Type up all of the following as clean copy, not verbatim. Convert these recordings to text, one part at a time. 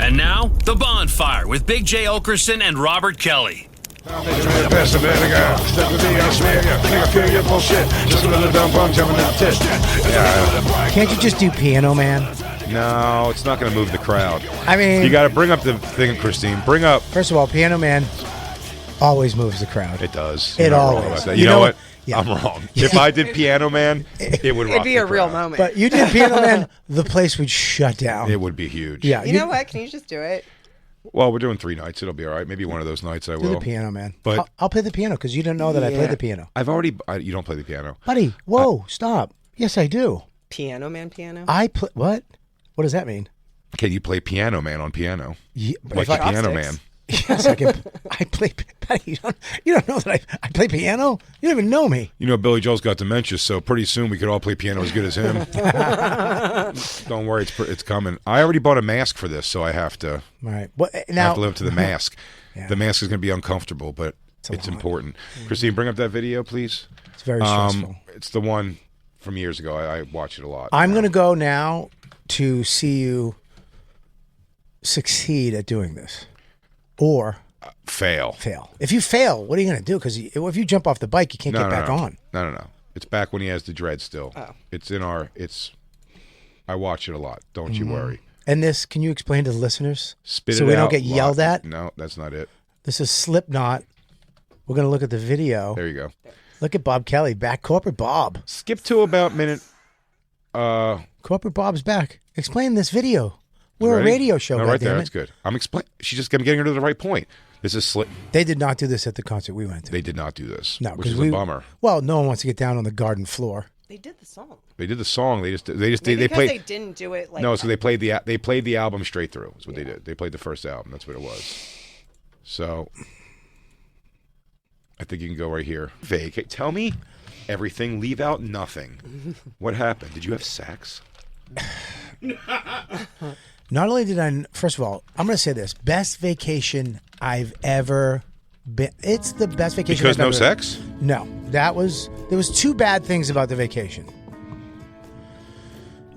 And now, The Bonfire with Big J. Okerson and Robert Kelly. Can't you just do Piano Man? No, it's not going to move the crowd. I mean, you got to bring up the thing, Christine. Bring up. First of all, Piano Man always moves the crowd. It does. It You're not wrong always. about that. You know what? Yeah. I'm wrong. If I did Piano Man, it would rock. It'd be a the real crowd. moment. But you did Piano Man, the place would shut down. It would be huge. Yeah. You know what? Can you just do it? Well, we're doing 3 nights. It'll be all right. Maybe one of those nights I Do will. the Piano Man. But I'll play the piano because you didn't know that I play the piano. I've already. You don't play the piano. Buddy, whoa, stop. Yes, I do. Piano Man piano? I play. What? What does that mean? Can you play Piano Man on piano? Yeah, Like the Piano Man. Yes, I can. I play. Buddy, you don't know that I play piano? You don't even know me. You know, Billy Joel's got dementia, so pretty soon we could all play piano as good as him. Don't worry, it's coming. I already bought a mask for this, so I have to. All right. What I now? have to live to the mask. Yeah. The mask is going to be uncomfortable, but it's important. Christine, bring up that video, please. It's very stressful. It's the one from years ago. I watch it a lot. I'm going to go now to see you succeed at doing this, or fail. If you fail, what are you going to do? Because if you jump off the bike, you can't get back on. No. It's back when he has the dread still. Oh. It's in our. I watch it a lot. Don't you worry. And this, can you explain to the listeners? Spit so it we out don't get yelled at? No, that's not it. This is Slipknot. We're going to look at the video. There you go. Look at Bob Kelly back. Corporate Bob. Skip to about minute. Corporate Bob's back. Explain this video. We're Ready? a radio show. No, right there. goddammit. That's good. I'm explaining. She's just getting her to the right point. This is Slip. They did not do this at the concert we went to. They did not do this. No, which is we, a bummer. Well, no one wants to get down on the garden floor. They did the song. They did the song. They Maybe played. because they didn't do it like No, so they played the album straight through. Is what they did. They played the first album. That's what it was. So I think you can go right here. Vacate. Tell me everything. Leave out nothing. What happened? Did you have sex? Not only did I, first of all, I'm going to say this: best vacation I've ever been. It's the best vacation. Because I've no ever, sex? No, there was 2 bad things about the vacation.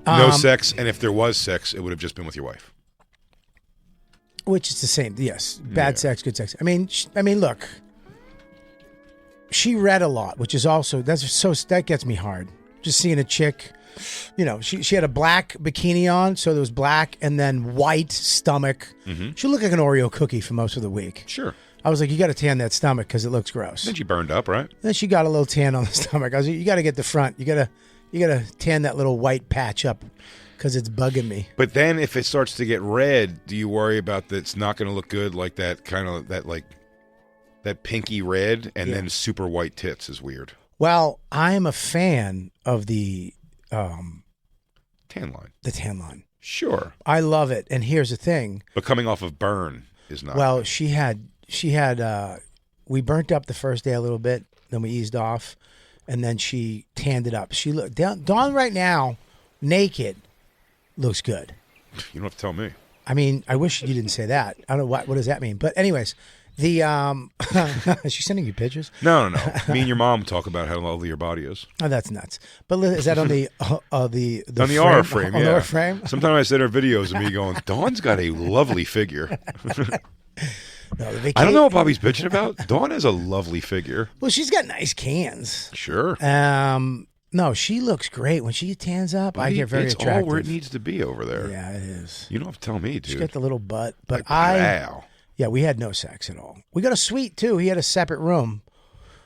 No sex, and if there was sex, it would have just been with your wife. Which is the same. Yes, bad sex, good sex. I mean, look. She read a lot, which is also that gets me hard. Just seeing a chick. You know, she had a black bikini on, so there was black and then white stomach. Mm-hmm. She looked like an Oreo cookie for most of the week. Sure. I was like, you got to tan that stomach because it looks gross. Then she burned up, right? Then she got a little tan on the stomach. I was like, you got to get the front. You got to tan that little white patch up because it's bugging me. But then if it starts to get red, do you worry about that it's not going to look good like that kind of that pinky red and then super white tits is weird. Well, I am a fan of the tan line. The tan line. Sure. I love it. And here's the thing. But coming off of burn is not. Well, she had we burnt up the first day a little bit, then we eased off, and then she tanned it up. She looked Dawn right now, naked, looks good. You don't have to tell me. I mean, I wish you didn't say that. I don't know what does that mean. But anyways, the is she sending you pictures? No. Me and your mom talk about how lovely your body is. Oh, that's nuts. But is that on the on the frame? R frame? On Yeah. the R frame. Sometimes I send her videos of me going, Dawn's got a lovely figure. No, I don't know what Bobby's bitching about. Dawn has a lovely figure. Well, she's got nice cans. Sure. No, she looks great when she tans up. Bobby, I get very it's attractive. all where it needs to be over there. Yeah, it is. You don't have to tell me, dude. She's got the little butt, but like, wow. Yeah, we had no sex at all. We got a suite too. He had a separate room,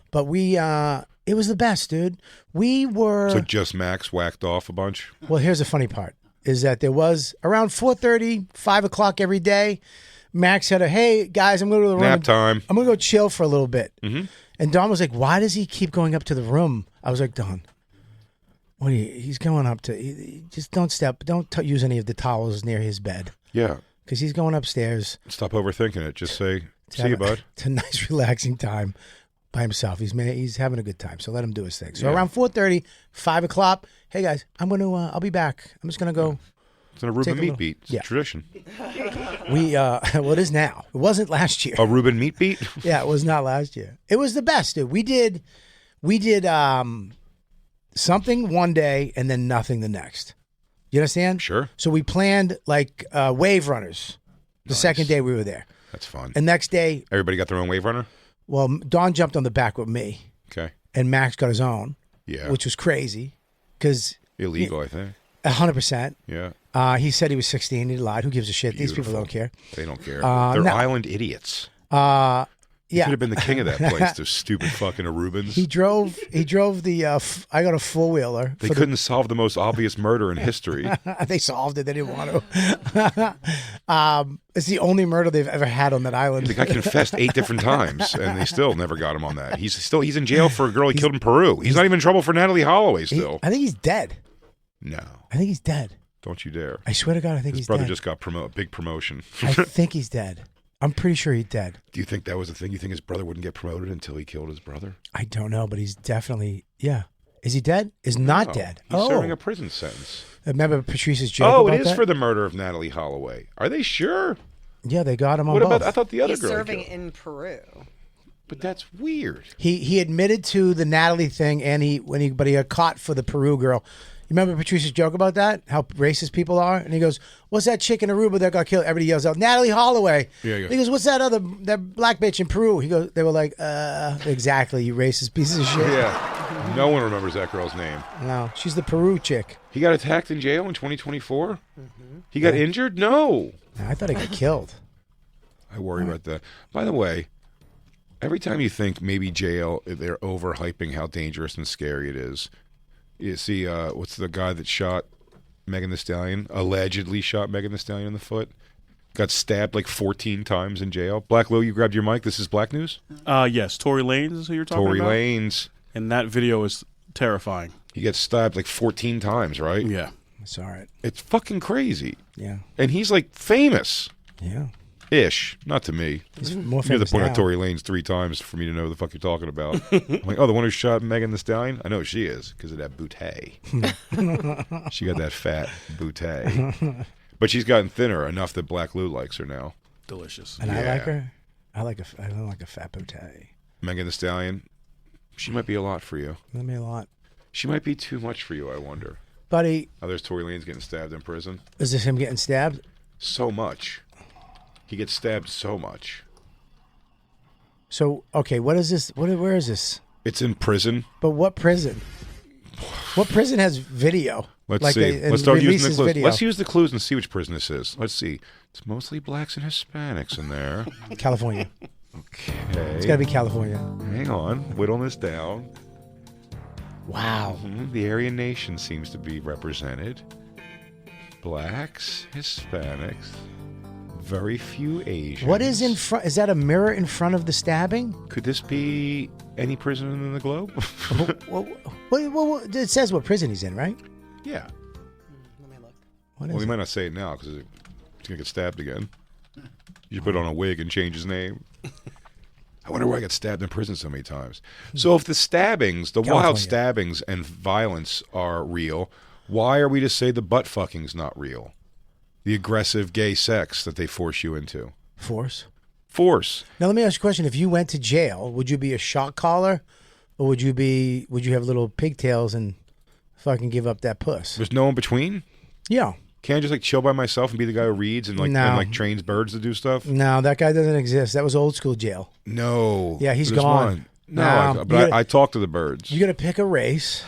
but it was the best, dude. We were So just Max whacked off a bunch. Well, here's the funny part: is that there was around 4:30, 5 o'clock every day. Max said, "Hey guys, I'm going to the room. Nap time. I'm going to go chill for a little bit." Mm-hmm. And Dawn was like, "Why does he keep going up to the room?" I was like, "Dawn, what? He's going up to. Just don't use any of the towels near his bed." Yeah. Because he's going upstairs. Stop overthinking it. Just say, see you, bud. It's a nice, relaxing time by himself. He's having a good time, so let him do his thing. So Yeah. around 4:30, 5 o'clock, hey guys, I'll be back. I'm just going to go. It's an Aruba meat beat. It's a tradition. Well, it is now. It wasn't last year. Aruban meat beat? Yeah, it was not last year. It was the best, dude. We did something one day and then nothing the next. You understand? Sure. So we planned like wave runners. The second day we were there. That's fun. And next day, Everybody got their own wave runner? well, Don jumped on the back with me, Okay. and Max got his own, Yeah. which was crazy because Illegal, I think. 100%. Yeah. He said he was 16. He lied. Who gives a shit? These people Beautiful. don't care. They don't care. no. They're island idiots. You Yeah. could have been the king of that place, those stupid fucking Arubans. He drove the, I got a four-wheeler. They couldn't solve the most obvious murder in history. They solved it. They didn't want to. It's the only murder they've ever had on that island. The guy confessed 8 different times, and they still never got him on that. He's in jail for a girl he killed in Peru. He's not even in trouble for Natalie Holloway still. I think he's dead. No, I think he's dead. don't you dare. I swear to God, I think His he's brother dead. just got big promotion. I think he's dead. I'm pretty sure he's dead. Do you think that was the thing? You think his brother wouldn't get promoted until he killed his brother? I don't know, but he's definitely, yeah. Is he dead? Is not No, dead. He's serving a prison sentence. Remember Patrice's joke Oh, about it is that? for the murder of Natalie Holloway. Are they sure? Yeah, they got him on What both. about? I thought the other He's girl. serving killed. in Peru. But that's weird. He admitted to the Natalie thing, and but he got caught for the Peru girl. You remember Patrice's joke about that? How racist people are? And he goes, "What's that chick in Aruba that got killed?" Everybody yells out, "Natalie Holloway." Yeah, yeah. He goes, "What's that black bitch in Peru?" He goes, they were like, exactly, you racist pieces of shit. Yeah. No one remembers that girl's name. No, she's the Peru chick. He got attacked in jail in 2024? He got injured? No. I thought he got killed. I worry about that. By the way, every time you think maybe jail, they're overhyping how dangerous and scary it is. You see, what's the guy that shot Megan Thee Stallion? Allegedly shot Megan Thee Stallion in the foot? Got stabbed like 14 times in jail. Black Lou, you grabbed your mic. This is Black News? Yes, Tory Lanez is who you're talking Tory about. Lanez. And that video is terrifying. He gets stabbed like 14 times, right? Yeah. It's all right. It's fucking crazy. Yeah. And he's like famous. Yeah. Ish. Not to me. He's more You had to famous point now. out Tory Lanez 3 times for me to know who the fuck you're talking about. I'm like, oh, the one who shot Megan Thee Stallion? I know who she is because of that bootay. She got that fat bootay. But she's gotten thinner enough that Black Lou likes her now. Delicious. And I Yeah. like her. I don't like a fat bootay. Megan Thee Stallion, she might be a lot for you. That mean a lot. She might be too much for you, I wonder. Buddy, Oh, there's Tory Lanez getting stabbed in prison. is this him getting stabbed? So much. He gets stabbed so much. So, okay, what is this? Where is this? It's in prison. But what prison? What prison has video? Let's Like see. and Let's start using the releases clues. video? Let's use the clues and see which prison this is. Let's see. It's mostly blacks and Hispanics in there. California. Okay. It's got to be California. Hang on. Whittle this down. Wow. The Aryan nation seems to be represented. Blacks, Hispanics, very few Asians. What is in front? Is that a mirror in front of the stabbing? Could this be any prison in the globe? Well, it says what prison he's in, right? Yeah. Let me look. What is Well, we it? might not say it now because he's going to get stabbed again. You should put on a wig and change his name. I wonder why I got stabbed in prison so many times. So if the stabbings, the wild California. stabbings and violence are real, why are we to say the butt fucking's not real? The aggressive gay sex that they force you into. Force. Force. Now let me ask you a question. If you went to jail, would you be a shock collar, or would you have little pigtails and fucking give up that puss? There's no in between? Yeah. Can't I just like chill by myself and be the guy who reads and like No. and like trains birds to do stuff? No, that guy doesn't exist. That was old school jail. No. Yeah, he's There's gone. one. No, No, but you gotta- I talk to the birds. You got to pick a race.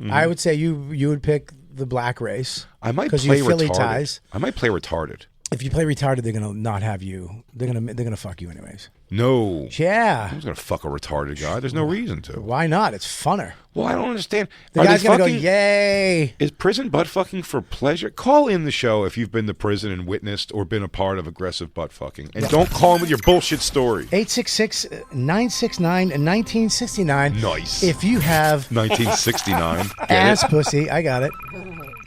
I would say you would pick the black race. I might 'cause play you Philly retarded. ties. I might play retarded. If you play retarded, they're gonna not have you. They're gonna fuck you anyways. No. Yeah. Who's gonna fuck a retarded guy? There's no reason to. Why not? It's funner. Well, I don't understand. The Are guy's they gonna go, fucking? yay. Is prison butt fucking for pleasure? Call in the show if you've been to prison and witnessed or been a part of aggressive butt fucking, and don't call in with your bullshit story. 866-969-1969. Nice. If you have 1969. Get ass it? pussy, I got it.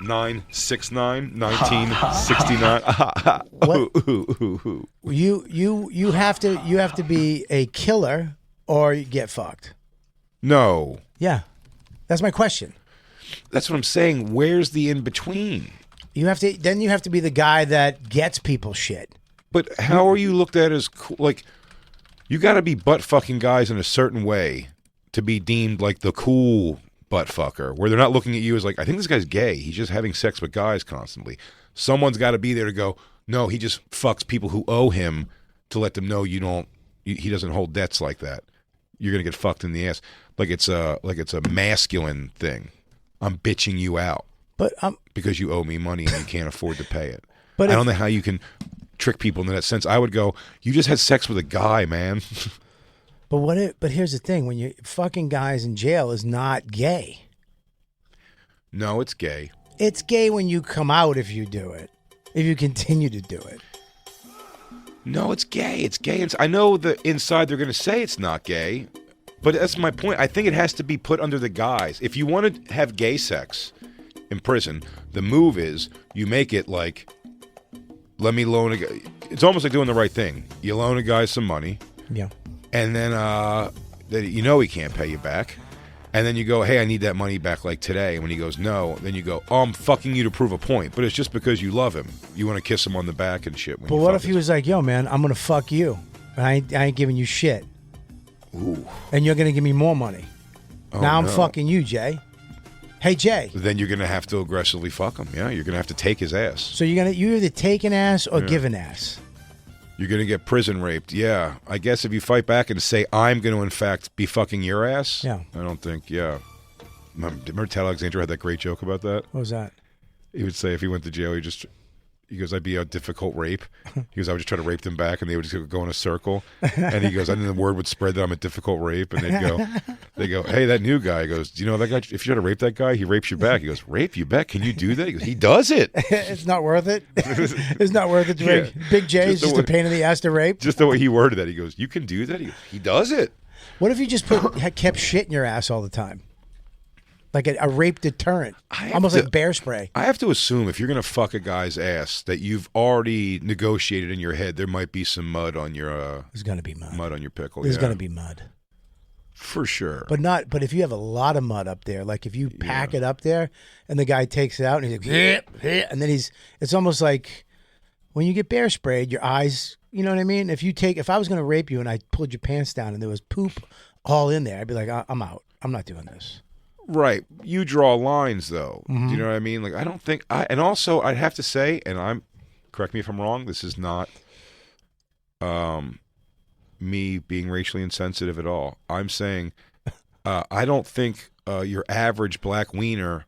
969 1969. You have to be a killer or you get fucked. No. Yeah. That's my question. That's what I'm saying. Where's the in between? You have to be the guy that gets people shit. But how are you looked at as cool? Like, you got to be butt fucking guys in a certain way to be deemed like the cool butt fucker, where they're not looking at you as like, I think this guy's gay. He's just having sex with guys constantly. Someone's got to be there to go, No, he just fucks people who owe him to let them know he doesn't hold debts like that. You're gonna get fucked in the ass. Like it's a masculine thing. I'm bitching you out. But because you owe me money and you can't afford to pay it. But I don't know how you can trick people in that sense. I would go, you just had sex with a guy, man. But here's the thing: when you fucking guys in jail is not gay. No, it's gay. It's gay when you come out if you do it. If you continue to do it. No, it's gay. It's gay. I know that inside they're going to say it's not gay, but that's my point. I think it has to be put under the guise. If you want to have gay sex in prison, the move is you make it like, let me loan a guy. It's almost like doing the right thing. You loan a guy some money. Yeah. And then you know he can't pay you back. And then you go, hey, I need that money back like today. And when he goes, no, then you go, oh, I'm fucking you to prove a point. But it's just because you love him. You want to kiss him on the back and shit. But what if he was like, yo, man, I'm going to fuck you. And I ain't giving you shit. Ooh. And you're going to give me more money. Oh, now I'm no. fucking you, Jay. Hey, Jay. Then you're going to have to aggressively fuck him. Yeah, you're going to have to take his ass. So you either take an ass or give an ass. You're going to get prison raped. Yeah. I guess if you fight back and say, I'm going to, in fact, be fucking your ass. Yeah. I don't think, yeah. Remember Ted Alexander had that great joke about that? What was that? He would say if he went to jail, he goes, I'd be a difficult rape. He goes, I would just try to rape them back, and they would just go in a circle. And he goes, and then the word would spread that I'm a difficult rape, and they go, hey, that new guy. He goes, do you know that guy? If you try to rape that guy, he rapes you back. He goes, rape you back? Can you do that? He goes, he does it. It's not worth it. It's not worth it to rape. Big J is just a pain in the ass to rape. Just the way he worded that. He goes, you can do that? He does it. What if you just kept shit in your ass all the time? Like a rape deterrent, almost like bear spray. I have to assume if you're going to fuck a guy's ass that you've already negotiated in your head there might be some mud on your There's going to be mud. Mud on your pickle. There's going to be mud. For sure. But if you have a lot of mud up there, like if you pack it up there and the guy takes it out and he's like, and then it's almost like when you get bear sprayed, your eyes, you know what I mean? If I was going to rape you and I pulled your pants down and there was poop all in there, I'd be like, I'm out. I'm not doing this. Right. You draw lines, though. Mm-hmm. Do you know what I mean? Like, I don't think and also I'd have to say, and correct me if I'm wrong, this is not me being racially insensitive at all. I'm saying I don't think your average black wiener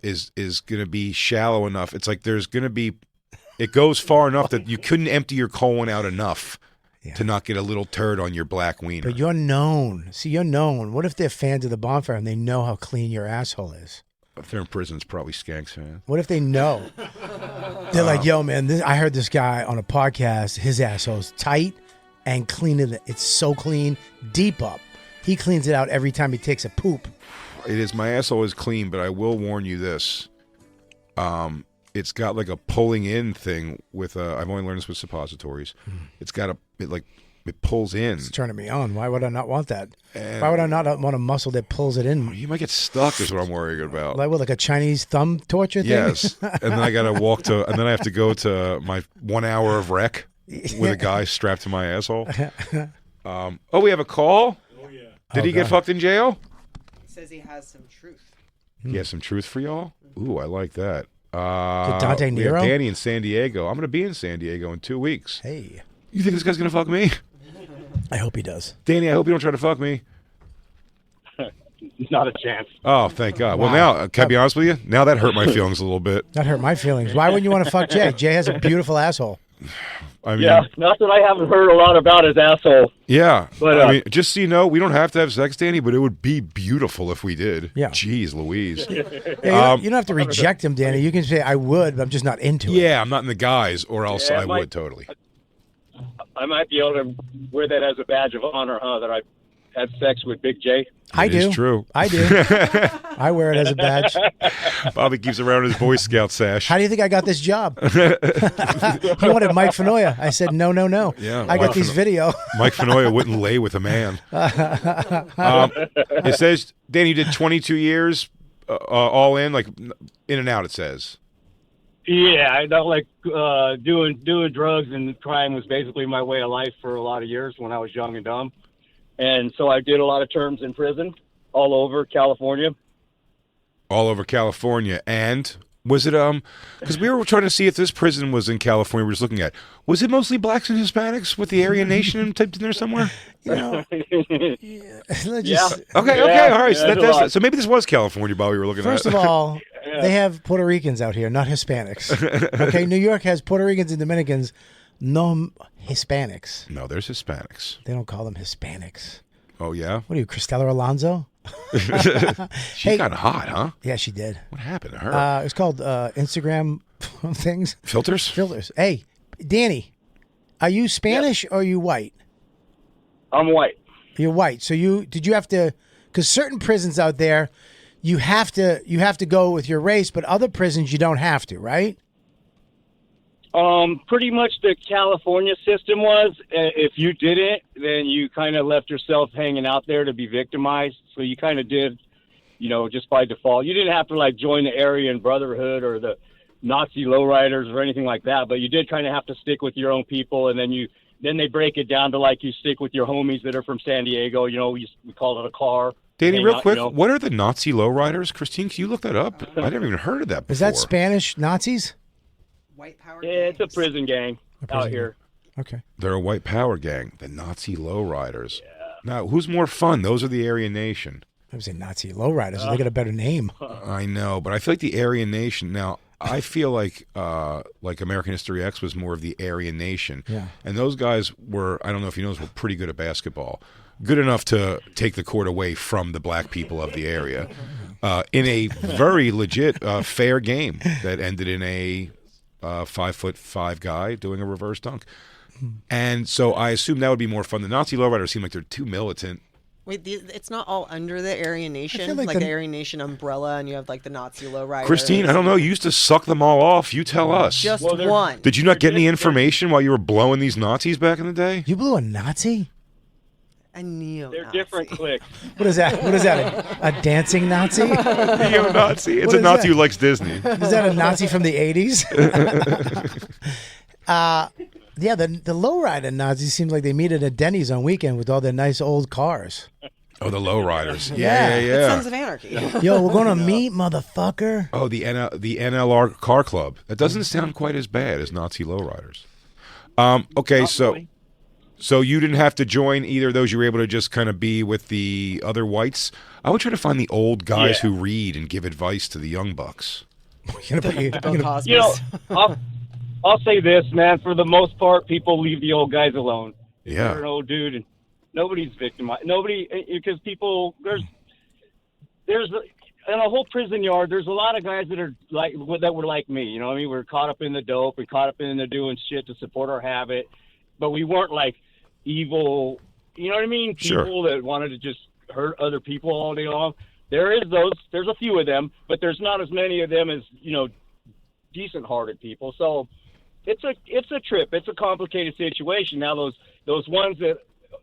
is going to be shallow enough. It's like it goes far enough that you couldn't empty your colon out enough to not get a little turd on your black wiener. But you're known. See, you're known. What if they're fans of the Bonfire and they know how clean your asshole is? If they're in prison, it's probably skanks, man. What if they know? They're like, yo, man, I heard this guy on a podcast. His asshole's tight and clean. It's so clean, deep up. He cleans it out every time he takes a poop. It is. My asshole is clean, but I will warn you this. It's got like a pulling in thing with I've only learned this with suppositories. It's got it pulls in. It's turning me on. Why would I not want that? Why would I not want a muscle that pulls it in? You might get stuck is what I'm worried about. Like a Chinese thumb torture thing? Yes. And then I got to and then I have to go to my 1 hour of rec with a guy strapped to my asshole. We have a call? Oh, yeah. Did he get fucked in jail? He says he has some truth. He has some truth for y'all? Ooh, I like that. Dante we have Nero? Danny in San Diego. I'm going to be in San Diego in 2 weeks. Hey. You think this guy's going to fuck me? I hope he does. Danny, I hope you don't try to fuck me. Not a chance. Oh, thank God. Wow. Well, now, can I be honest with you? Now that hurt my feelings a little bit. That hurt my feelings. Why wouldn't you want to fuck Jay? Jay has a beautiful asshole. I mean, Yeah, not that I haven't heard a lot about his asshole. Yeah. But, I mean, just so you know, we don't have to have sex, Danny, but it would be beautiful if we did. Yeah. Jeez Louise. Yeah, you don't have to reject him, Danny. You can say, I would, but I'm just not into it. Yeah, I'm not in the guys, or else Yeah, I would totally. I might be able to wear that as a badge of honor, that I had sex with Big J. I do. It's true. I do. I wear it as a badge. Bobby keeps around his Boy Scout sash. How do you think I got this job? He wanted Mike Fenoya. I said, no. Yeah, I got these video. Mike Fenoya wouldn't lay with a man. It says, Danny, you did 22 years all in, like in and out, it says. Yeah, I don't like doing drugs, and crime was basically my way of life for a lot of years when I was young and dumb. And so I did a lot of terms in prison all over California. All over California. And Was it because we were trying to see if this prison was in California? We were just looking at. Was it mostly blacks and Hispanics with the Aryan Nation typed in there somewhere? You know, let's Yeah. just, Okay, Yeah, all right. So, yeah, there's a lot. so maybe this was California while we were looking first at of it. all, they have Puerto Ricans out here, not Hispanics. Okay, New York has Puerto Ricans and Dominicans, no Hispanics. No, there's Hispanics. They don't call them Hispanics. Oh yeah, What are you, Cristela Alonso? she Hey. got hot, huh? Yeah, she did. What happened to her? It's called Instagram things. Filters? Filters. Hey, Danny, are you Spanish or are you white? I'm white. You're white. So did you have to? Because certain prisons out there, you have to go with your race, but other prisons you don't have to, right? Pretty much the California system was, if you didn't, then you kind of left yourself hanging out there to be victimized. So you kind of did, just by default. You didn't have to like join the Aryan Brotherhood or the Nazi lowriders or anything like that, but you did kind of have to stick with your own people, and then they break it down to like you stick with your homies that are from San Diego. We call it a car. Danny, Hang real out, quick, what are the Nazi lowriders? Christine, can you look that up? I never even heard of that before. Is that Spanish Nazis? White power. Yeah, it's a gangs. prison gang out here. Okay. They're a white power gang, the Nazi lowriders. Yeah. Now, who's more fun? Those are the Aryan Nation. I was saying Nazi lowriders. They got a better name. I know, but I feel like the Aryan Nation. Now, I feel like American History X was more of the Aryan Nation. Yeah. And those guys were, I don't know if you know, were pretty good at basketball. Good enough to take the court away from the black people of the area in a very legit, fair game that ended in a 5'5" guy doing a reverse dunk. And so I assume that would be more fun. The Nazi lowriders seem like they're too militant. Wait, it's not all under the Aryan Nation, like like the- the Aryan Nation umbrella, and you have like the Nazi lowriders. Christine, I don't know. You used to suck them all off. You tell us. Just Well, they're- one. Did you not get any information while you were blowing these Nazis back in the day? You blew a Nazi? A neo-Nazi. They're different cliques. What is that? What is that? A dancing Nazi? Neo-Nazi. It's What a is Nazi that? who likes Disney. Is that a Nazi from the 80s? Yeah, the lowrider Nazis seem like they meet at a Denny's on weekend with all their nice old cars. Oh, the lowriders. Yeah. Yeah. Sons of Anarchy. Yo, we're going to meet, motherfucker. Oh, the NLR car club. That doesn't sound quite as bad as Nazi lowriders. Okay, Not so really. so you didn't have to join either of those. You were able to just kind of be with the other whites. I would try to find the old guys Yeah. who read and give advice to the young bucks. You're gonna put Bill Cosby's. I'll say this, man. For the most part, people leave the old guys alone. You're an Yeah. old dude, and nobody's victimized. Nobody, because people there's in a whole prison yard. There's a lot of guys that are that were like me. You know what I mean? We're caught up in the dope and caught up in the doing shit to support our habit, but we weren't like evil. You know what I mean? Sure. People that wanted to just hurt other people all day long. There is those. There's a few of them, but there's not as many of them as decent-hearted people. So it's a trip. It's a complicated situation. Now those ones that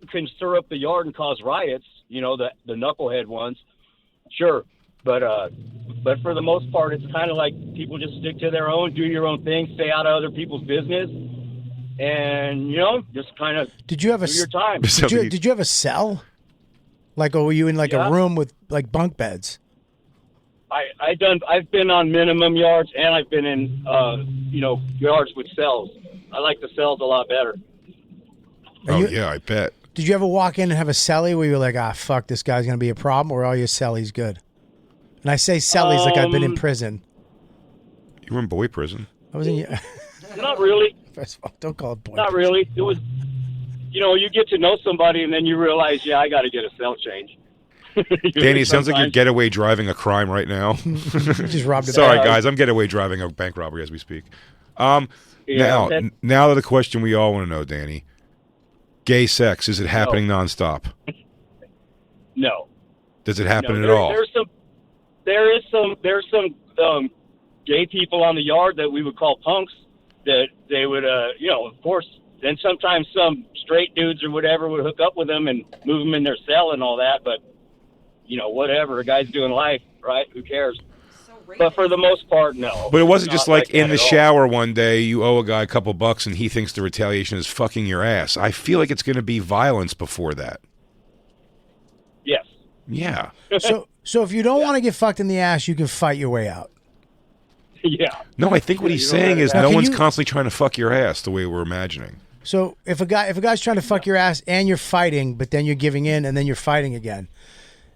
can stir up the yard and cause riots, the knucklehead ones, sure. But for the most part, it's kind of like people just stick to their own, do your own thing, stay out of other people's business, and just kind of Did you have do your time. Did you have a cell? Like, or were you in like Yeah. a room with like bunk beds? I've been on minimum yards, and I've been in yards with cells. I like the cells a lot better. Oh, yeah, I bet. Did you ever walk in and have a celly where you were like, fuck, this guy's gonna be a problem, or are all your cellies good? And I say cellies like I've been in prison. You were in boy prison. I was in. Not really. First of all, don't call it boy. Not prison. really. It was, you get to know somebody, and then you realize, yeah, I got to get a cell change. Danny, it sounds like you're Sometimes. getaway driving a crime right now. You just robbed a Sorry, bank. guys. I'm getaway driving a bank robbery as we speak. Yeah, Now okay. to the question we all want to know, Danny. Gay sex, is it happening nonstop? No. Does it happen No, at all? There's some gay people on the yard that we would call punks that they would, of course, then sometimes some straight dudes or whatever would hook up with them and move them in their cell and all that. But, whatever. A guy's doing life, right? Who cares? But for the most part, no. But it wasn't It's just not like in that the at all. shower one day, you owe a guy a couple bucks and he thinks the retaliation is fucking your ass. I feel like it's going to be violence before that. Yes. Yeah. So if you don't want to get fucked in the ass, you can fight your way out. Yeah. No, I think what he's you don't saying let it is happen. no Can one's you- constantly trying to fuck your ass the way we're imagining. So if a guy's trying to fuck your ass and you're fighting, but then you're giving in and then you're fighting again,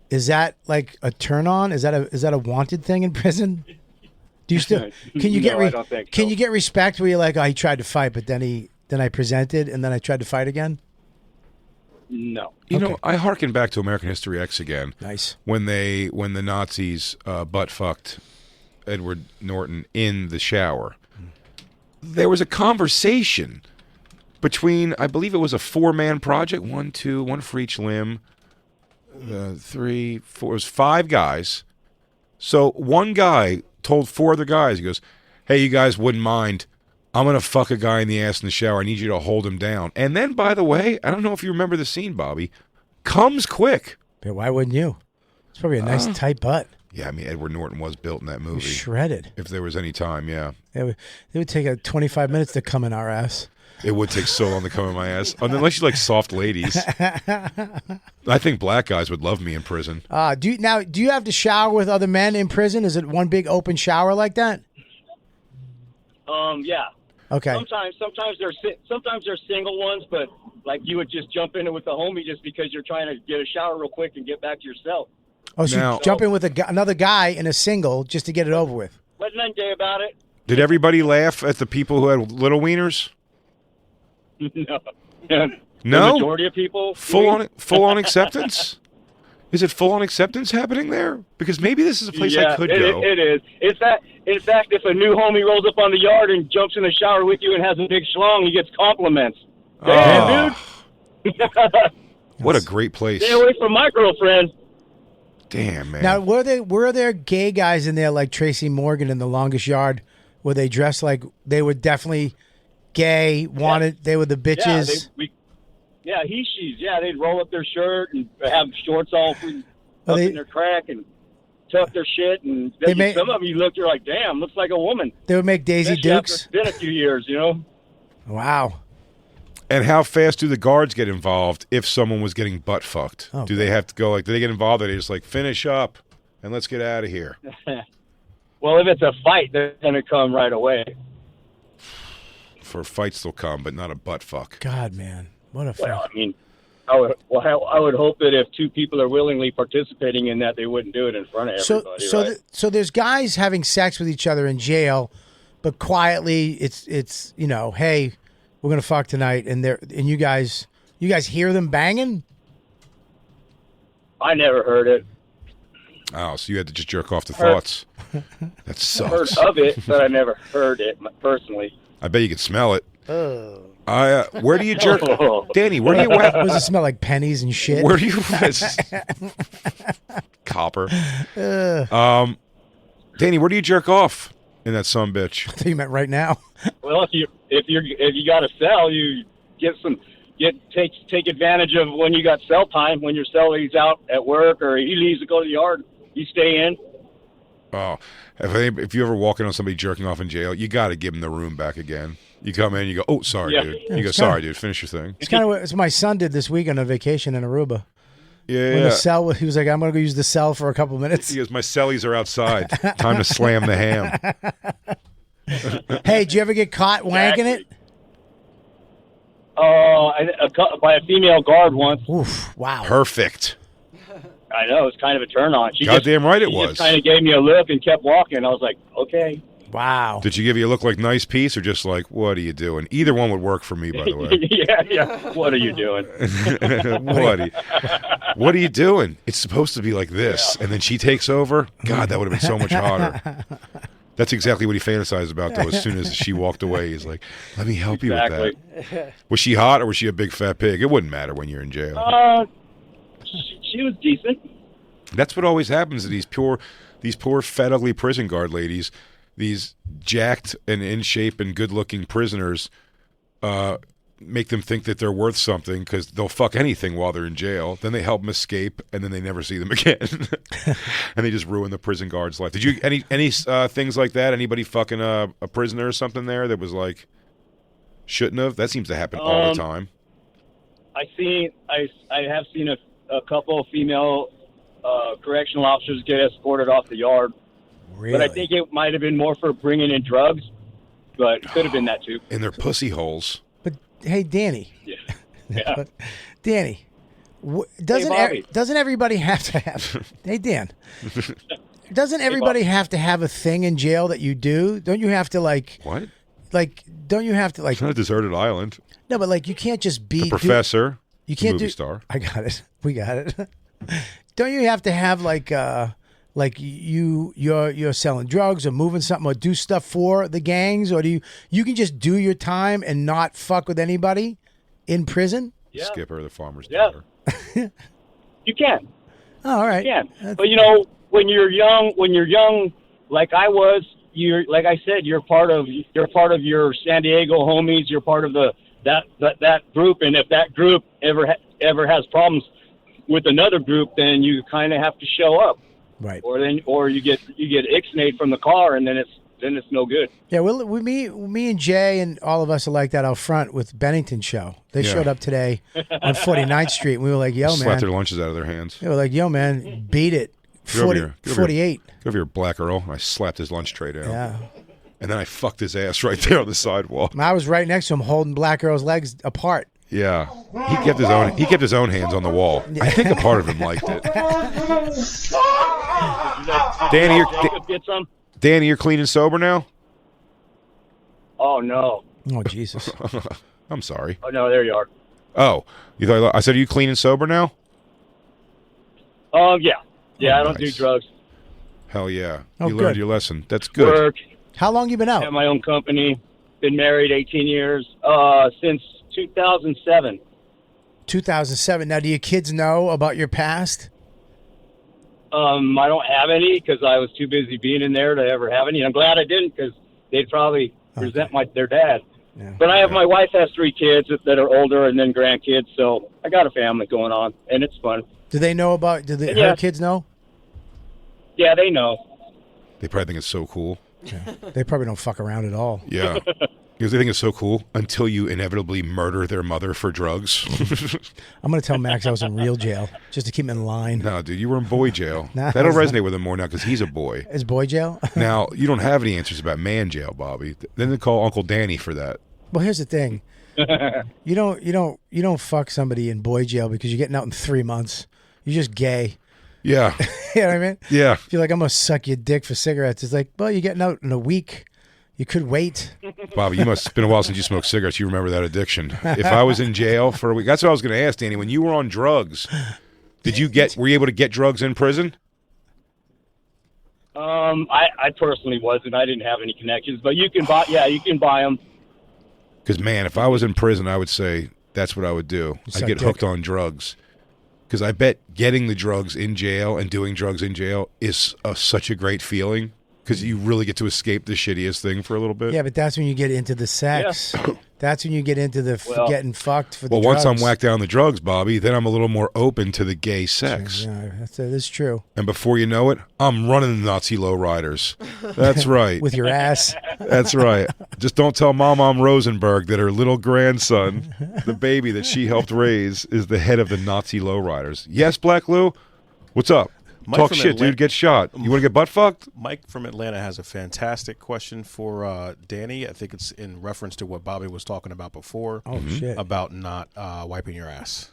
is that like a turn on? Is that a wanted thing in prison? Do you still can you get No, I don't think can so. you get respect where you're like, oh, he tried to fight, but then I presented and then I tried to fight again? No. You know, I hearken back to American History X again. Nice. When the Nazis butt fucked Edward Norton in the shower. There was a conversation between, I believe it was a 4-man project, 1, 2, 1 for each limb, 3, 4, it was 5 guys. So one guy told 4 other guys, he goes, hey, you guys wouldn't mind, I'm going to fuck a guy in the ass in the shower. I need you to hold him down. And then, by the way, I don't know if you remember the scene, Bobby, comes quick. But why wouldn't you? It's probably a nice tight butt. Yeah, I mean, Edward Norton was built in that movie. Shredded. If there was any time, yeah. It would take 25 minutes to come in our ass. It would take so long to come in my ass. Unless you like soft ladies. I think black guys would love me in prison. Do you have to shower with other men in prison? Is it one big open shower like that? Yeah. Okay. Sometimes they're single ones, but like you would just jump in it with the homie just because you're trying to get a shower real quick and get back to yourself. Oh, so Now- you jump in with another guy in a single just to get it over with. Wasn't nothing gay about it. Did everybody laugh at the people who had little wieners? No. No? The majority of people. Full on acceptance? Is it full on acceptance happening there? Because maybe this is a place I could go. It is. In fact, if a new homie rolls up on the yard and jumps in the shower with you and has a big schlong, he gets compliments. Damn, dude. What a great place. Stay away from my girlfriend. Damn, man. Now, were there gay guys in there like Tracy Morgan in The Longest Yard, where they dressed like they were definitely gay, wanted, they were the bitches? She's. Yeah, they'd roll up their shirt and have shorts all up in their crack and tuck their shit. And some of them you look, you're like, damn, looks like a woman. They would make Daisy Especially Dukes? after it's been a few years, you know? Wow. And how fast do the guards get involved if someone was getting butt fucked? Oh, do they have to go, like, do they get involved or they just like, finish up and let's get out of here? Well, if it's a fight, they're going to come right away. For fights they'll come, but not a butt fuck. God, man. What a Well, fuck. I mean, I would hope that if 2 people are willingly participating in that, they wouldn't do it in front of everybody, right? So there's guys having sex with each other in jail, but quietly it's you know, hey, we're gonna fuck tonight, and you guys hear them banging? I never heard it. Oh, so you had to just jerk off the thoughts. That sucks. Heard of it, but I never heard it personally. I bet you could smell it. Oh. Where do you jerk? Danny, where do you Does it smell like pennies and shit? Where do you copper? Danny, where do you jerk off in that sumbitch? I thought you meant right now. Well, if you got a cell, you take advantage of when you got cell time. When your celly's out at work or he leaves to go to the yard, you stay in. Oh, if you ever walk in on somebody jerking off in jail, you got to give them the room back again. You come in, you go, oh, sorry, dude. You go, sorry, dude. Finish your thing. It's kind of what my son did this weekend on vacation in Aruba. Yeah, When the cell, he was like, I'm going to go use the cell for a couple minutes. He goes, my cellies are outside. Time to slam the ham. Hey, did you ever get caught wanking it? By a female guard once. Oof, wow. Perfect. I know, it's kind of a turn on. She Goddamn right it she was. just kind of gave me a look and kept walking. I was like, okay. Wow. Did you give you a look like nice piece or just like, what are you doing? Either one would work for me, by the way. yeah. What are you doing? What are you doing? It's supposed to be like this. And then she takes over? God, that would have been so much hotter. That's exactly what he fantasized about, though. As soon as she walked away, he's like, let me help you with that. Was she hot or was she a big fat pig? It wouldn't matter when you're in jail. She was decent. That's what always happens to these poor, fat, ugly prison guard ladies. These jacked and in shape and good-looking prisoners make them think that they're worth something because they'll fuck anything while they're in jail. Then they help them escape, and then they never see them again, and they just ruin the prison guard's life. Did you any things like that? Anybody fucking a prisoner or something there that was like shouldn't have? That seems to happen all the time. I have seen a couple of female correctional officers get escorted off the yard. Really? But I think it might have been more for bringing in drugs, but it could have been that too. In their pussy holes. But hey, Danny. Yeah. Danny, doesn't everybody have to have? Hey, Dan. Doesn't everybody have to have a thing in jail that you do? Don't you have to What? Don't you have to It's not a deserted island. No, but you can't just be The professor. you can't movie do. star. I got it. We got it. Don't you have to have you're selling drugs or moving something or do stuff for the gangs, or do you can just do your time and not fuck with anybody in prison? Yeah. Skipper, the farmer's Yeah. daughter. You can. Oh, all right. You can. But when you're young, like I was, like I said, you're part of your San Diego homies. You're part of that group, and if that group ever has problems with another group, then you kind of have to show up. Right. Or you get ixnayed from the car, and then it's no good. Yeah, well, me and Jay and all of us are like that out front with Bennington show. They showed up today on 49th Street, and we were like, "Yo, man!" Slapped their lunches out of their hands. They were like, "Yo, man, beat it." Get over here. 48. Go over here, Black Earl. I slapped his lunch tray down. Yeah. And then I fucked his ass right there on the sidewalk. And I was right next to him, holding Black Girl's legs apart. Yeah, he kept his own hands on the wall. I think a part of him liked it. Danny, you're clean and sober now? Oh no. Oh Jesus. I'm sorry. Oh no, there you are. Oh, you thought I said, are you clean and sober now? Yeah. Oh, I don't do nice. drugs. Hell yeah. Oh, you good. learned your lesson. That's good. Work. How long you been out? Have my own company. Been married 18 years. Since 2007. 2007. Now, do your kids know about your past? I don't have any because I was too busy being in there to ever have any. I'm glad I didn't because they'd probably resent their dad. Yeah. But my wife has 3 kids that are older and then grandkids, so I got a family going on, and it's fun. Do they know about? Her kids know? Yeah, they know. They probably think it's so cool. Yeah. They probably don't fuck around at all. Yeah. Because they think it's so cool until you inevitably murder their mother for drugs. I'm going to tell Max I was in real jail just to keep him in line. No, dude, you were in boy jail. Nah, That'll resonate with him more now because he's a boy. Is boy jail? Now, you don't have any answers about man jail, Bobby. Then they call Uncle Danny for that. Well, here's the thing. You don't fuck somebody in boy jail because you're getting out in 3 months. You're just gay. Yeah. You know what I mean? Yeah. If you're like, I'm going to suck your dick for cigarettes, it's like, well, you're getting out in a week. You could wait. Bobby, it's been a while since you smoked cigarettes. You remember that addiction. If I was in jail for a week, that's what I was going to ask, Danny. When you were on drugs, were you able to get drugs in prison? I personally wasn't. I didn't have any connections, but you can buy them. Because, man, if I was in prison, I would say that's what I would do. I'd get hooked on drugs. Because I bet getting the drugs in jail and doing drugs in jail is such a great feeling. Because you really get to escape the shittiest thing for a little bit. Yeah, but that's when you get into the sex. Yeah. That's when you get into the getting fucked for the drugs. Well, once I'm whacked down the drugs, Bobby, then I'm a little more open to the gay sex. Yeah, that's true. And before you know it, I'm running the Nazi lowriders. That's right. With your ass. That's right. Just don't tell Mom Rosenberg that her little grandson, the baby that she helped raise, is the head of the Nazi lowriders. Yes, Black Lou? What's up? Mike Talk shit, dude. Get shot. You want to get butt fucked? Mike from Atlanta has a fantastic question for Danny. I think it's in reference to what Bobby was talking about before. Oh, shit. About not wiping your ass.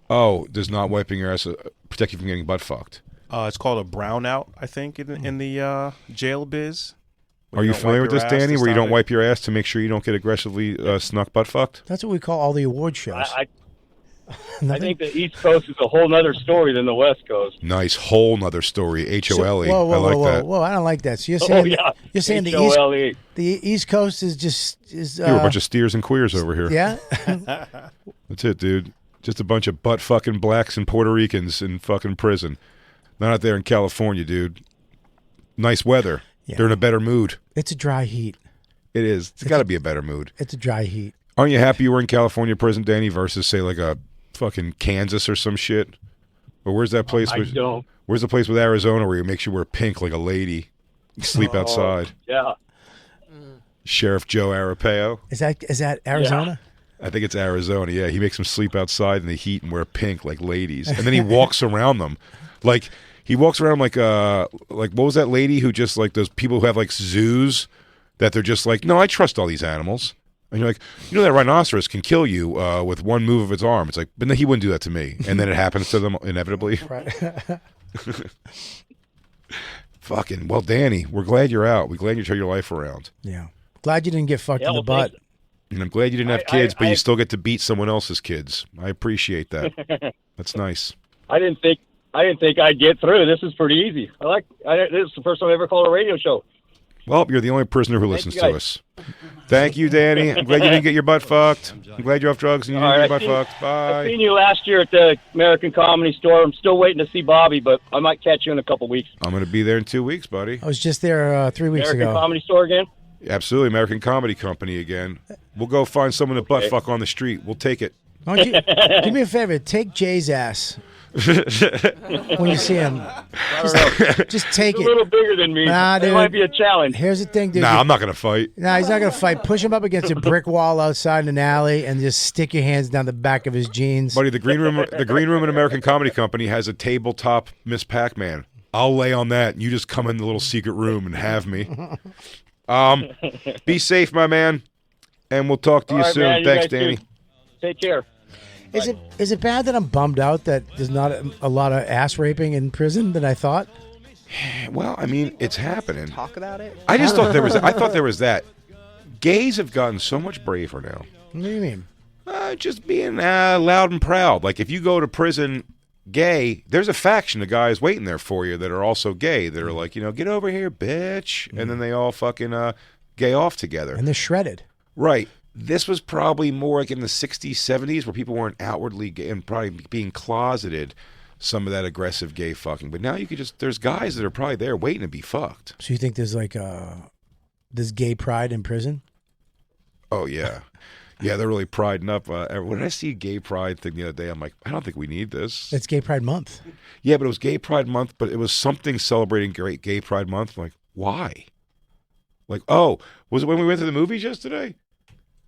Oh, does not wiping your ass protect you from getting butt fucked? It's called a brownout, I think, in the jail biz. Are you familiar with this, Danny, where you don't wipe your ass to make sure you don't get aggressively snuck butt fucked? That's what we call all the award shows. I think the East Coast is a whole nother story than the West Coast. Nice, whole nother story. HOLE. Whoa, I like that. Whoa, I don't like that. So you're saying you're saying the East Coast is just You're a bunch of steers and queers over here. Yeah. That's it, dude. Just a bunch of butt fucking blacks and Puerto Ricans in fucking prison. Not out there in California, dude. Nice weather. Yeah. They're in a better mood. It's a dry heat. It is. It's got to be a better mood. It's a dry heat. Aren't you happy you were in California prison, Danny, versus say like a fucking Kansas or some shit? Or where's that place? Where's the place with Arizona where it makes you wear pink like a lady? You sleep outside. Yeah. Sheriff Joe Arpaio. Is that Arizona? Yeah. I think it's Arizona. Yeah, he makes them sleep outside in the heat and wear pink like ladies, and then he walks around them like He walks around like what was that lady who just like those people who have like zoos that they're just like, no, I trust all these animals. And you're like, you know that rhinoceros can kill you with one move of its arm. It's like, but no, he wouldn't do that to me. And then it happens to them inevitably. Right. Fucking, well, Danny, we're glad you're out. We're glad you turned your life around. Yeah. Glad you didn't get fucked in the butt. And I'm glad you didn't have kids, but you still get to beat someone else's kids. I appreciate that. That's nice. I didn't think I'd get through. This is pretty easy. This is the first time I ever called a radio show. Well, you're the only person who listens to us. Thank you, Danny. I'm glad you didn't get your butt fucked. I'm glad you're off drugs and you didn't get your butt fucked. Bye. I seen you last year at the American Comedy Store. I'm still waiting to see Bobby, but I might catch you in a couple weeks. I'm going to be there in 2 weeks, buddy. I was just there 3 weeks ago. American Comedy Store again? Absolutely, American Comedy Company again. We'll go find someone to butt fuck on the street. We'll take it. Why don't you, do me a favor, take Jay's ass when you see him. Just take He's it. a little bigger than me. Nah, It dude. might be a challenge. Here's the thing, dude. Nah, I'm not going to fight. Nah, he's not going to fight. Push him up against a brick wall outside in an alley and just stick your hands down the back of his jeans. Buddy, the green room at American Comedy Company has a tabletop Miss Pac-Man. I'll lay on that, and you just come in the little secret room and have me. Be safe, my man, and we'll talk to you soon. Man, Thanks, guys Danny. too. Take care. Is it bad that I'm bummed out that there's not a lot of ass raping in prison than I thought? Well, I mean, it's happening. Talk about it. I just thought there was. I thought there was that. Gays have gotten so much braver now. What do you mean? Just being loud and proud. Like if you go to prison gay, there's a faction of guys waiting there for you that are also gay. That are like, get over here, bitch, and then they all fucking gay off together. And they're shredded. Right. This was probably more like in the 60s, 70s, where people weren't outwardly gay and probably being closeted, some of that aggressive gay fucking. But now you could there's guys that are probably there waiting to be fucked. So you think there's like there's gay pride in prison? Oh, yeah. Yeah, they're really priding up. When I see gay pride thing the other day, I'm like, I don't think we need this. It's Gay Pride Month. Yeah, but it was Gay Pride Month, but it was something celebrating great Gay Pride Month. I'm like, why? Like, oh, was it when we went to the movies yesterday?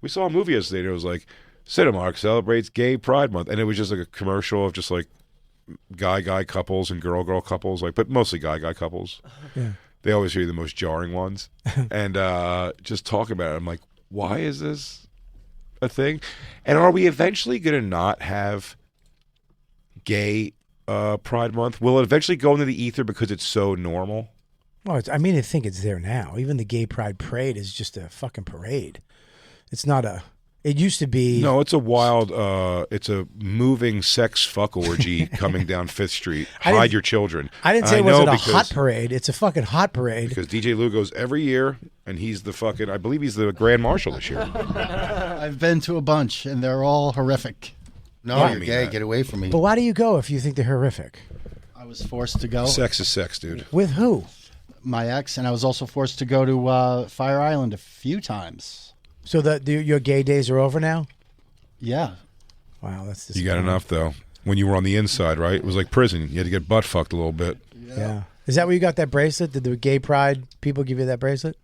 We saw a movie yesterday, and it was like, Cinemark celebrates Gay Pride Month. And it was just like a commercial of just like guy couples and girl couples, like, but mostly guy couples. Yeah. They always hear the most jarring ones. And just talking about it, I'm like, why is this a thing? And are we eventually going to not have Gay Pride Month? Will it eventually go into the ether because it's so normal? Well, I mean, I think it's there now. Even the Gay Pride Parade is just a fucking parade. It's not it used to be. No, it's a wild, it's a moving sex fuck orgy coming down 5th Street. Hide your children. I didn't say it wasn't a hot parade. It's a fucking hot parade. Because DJ Lou goes every year, and he's the fucking, I believe he's the Grand Marshal this year. I've been to a bunch, and they're all horrific. No, you're gay. Get away from me. But why do you go if you think they're horrific? I was forced to go. Sex is sex, dude. With who? My ex, and I was also forced to go to Fire Island a few times. So your gay days are over now? Yeah. Wow, that's You got enough, though. When you were on the inside, right? It was like prison. You had to get butt fucked a little bit. Yeah. Is that where you got that bracelet? Did the Gay Pride people give you that bracelet?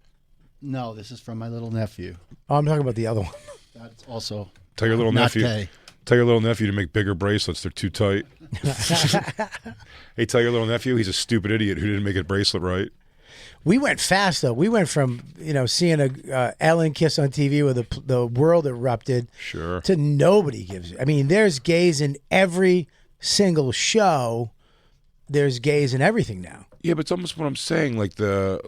No, this is from my little nephew. Oh, I'm talking about the other one. That's also Tell your little not nephew. gay. Tell your little nephew to make bigger bracelets. They're too tight. Hey, tell your little nephew he's a stupid idiot who didn't make a bracelet right. We went fast though. We went from seeing a Ellen kiss on TV where the world erupted, sure, to nobody gives. I mean, there's gays in every single show. There's gays in everything now. Yeah, but it's almost what I'm saying. Because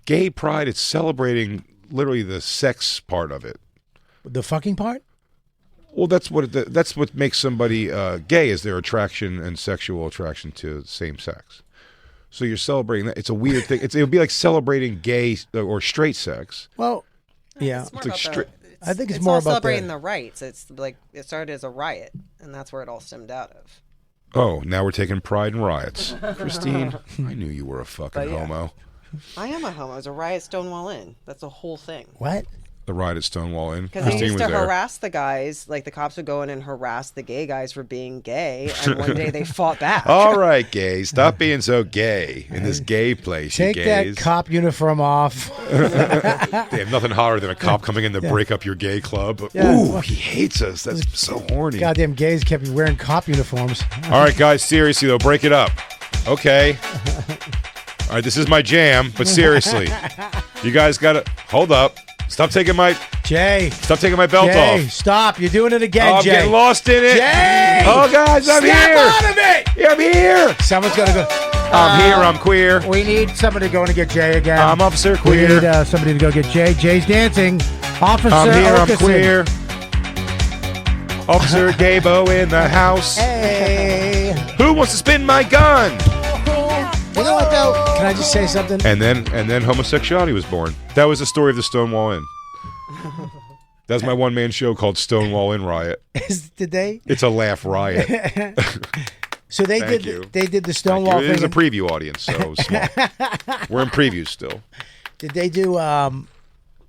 gay pride, it's celebrating literally the sex part of it. The fucking part. Well, that's what makes somebody gay is their attraction and sexual attraction to same sex. So you're celebrating that. It's a weird thing. It would be like celebrating gay or straight sex. Well, yeah. It's more It's like about I think it's it's more all about celebrating the rights. It's like it started as a riot, and that's where it all stemmed out of. Oh, now we're taking pride in riots. Christine, I knew you were a fucking But yeah. homo. I am a homo. It's a riot Stonewall Inn. That's a whole thing. What? The riot at Stonewall Inn. Because they Christine used was to there. harass the guys. Like, the cops would go in and harass the gay guys for being gay. And one day they fought back. All right, gays, stop being so gay in this gay place. Take you that gays. cop uniform off. They have nothing hotter than a cop coming in to break up your gay club. Yeah. Ooh, he hates us. That's so horny. Goddamn gays kept wearing cop uniforms. All right, guys, seriously, though, break it up. Okay. All right, this is my jam, but seriously, you guys got to hold up. Stop taking my belt Jay, off. stop. You're doing it again, Oh, I'm Jay. getting lost in it. Jay! Oh, guys, I'm Snap here. out of it! Yeah, I'm here. Someone's going to go. I'm here. I'm queer. We need somebody to go in and get Jay again. I'm Officer We Queer. need somebody to go get Jay. Jay's dancing. Officer I'm here. I'm Okerson. queer. Officer Gabo in the house. Hey. Who wants to spin my gun? You know what, though? Can I just say something? And then homosexuality was born. That was the story of the Stonewall Inn. That was my one-man show called Stonewall Inn Riot. Did they? It's a laugh riot. So they Thank did. you. They did the Thank Stonewall you. thing. It is a preview audience, so it was small. We're in previews still. Did they do?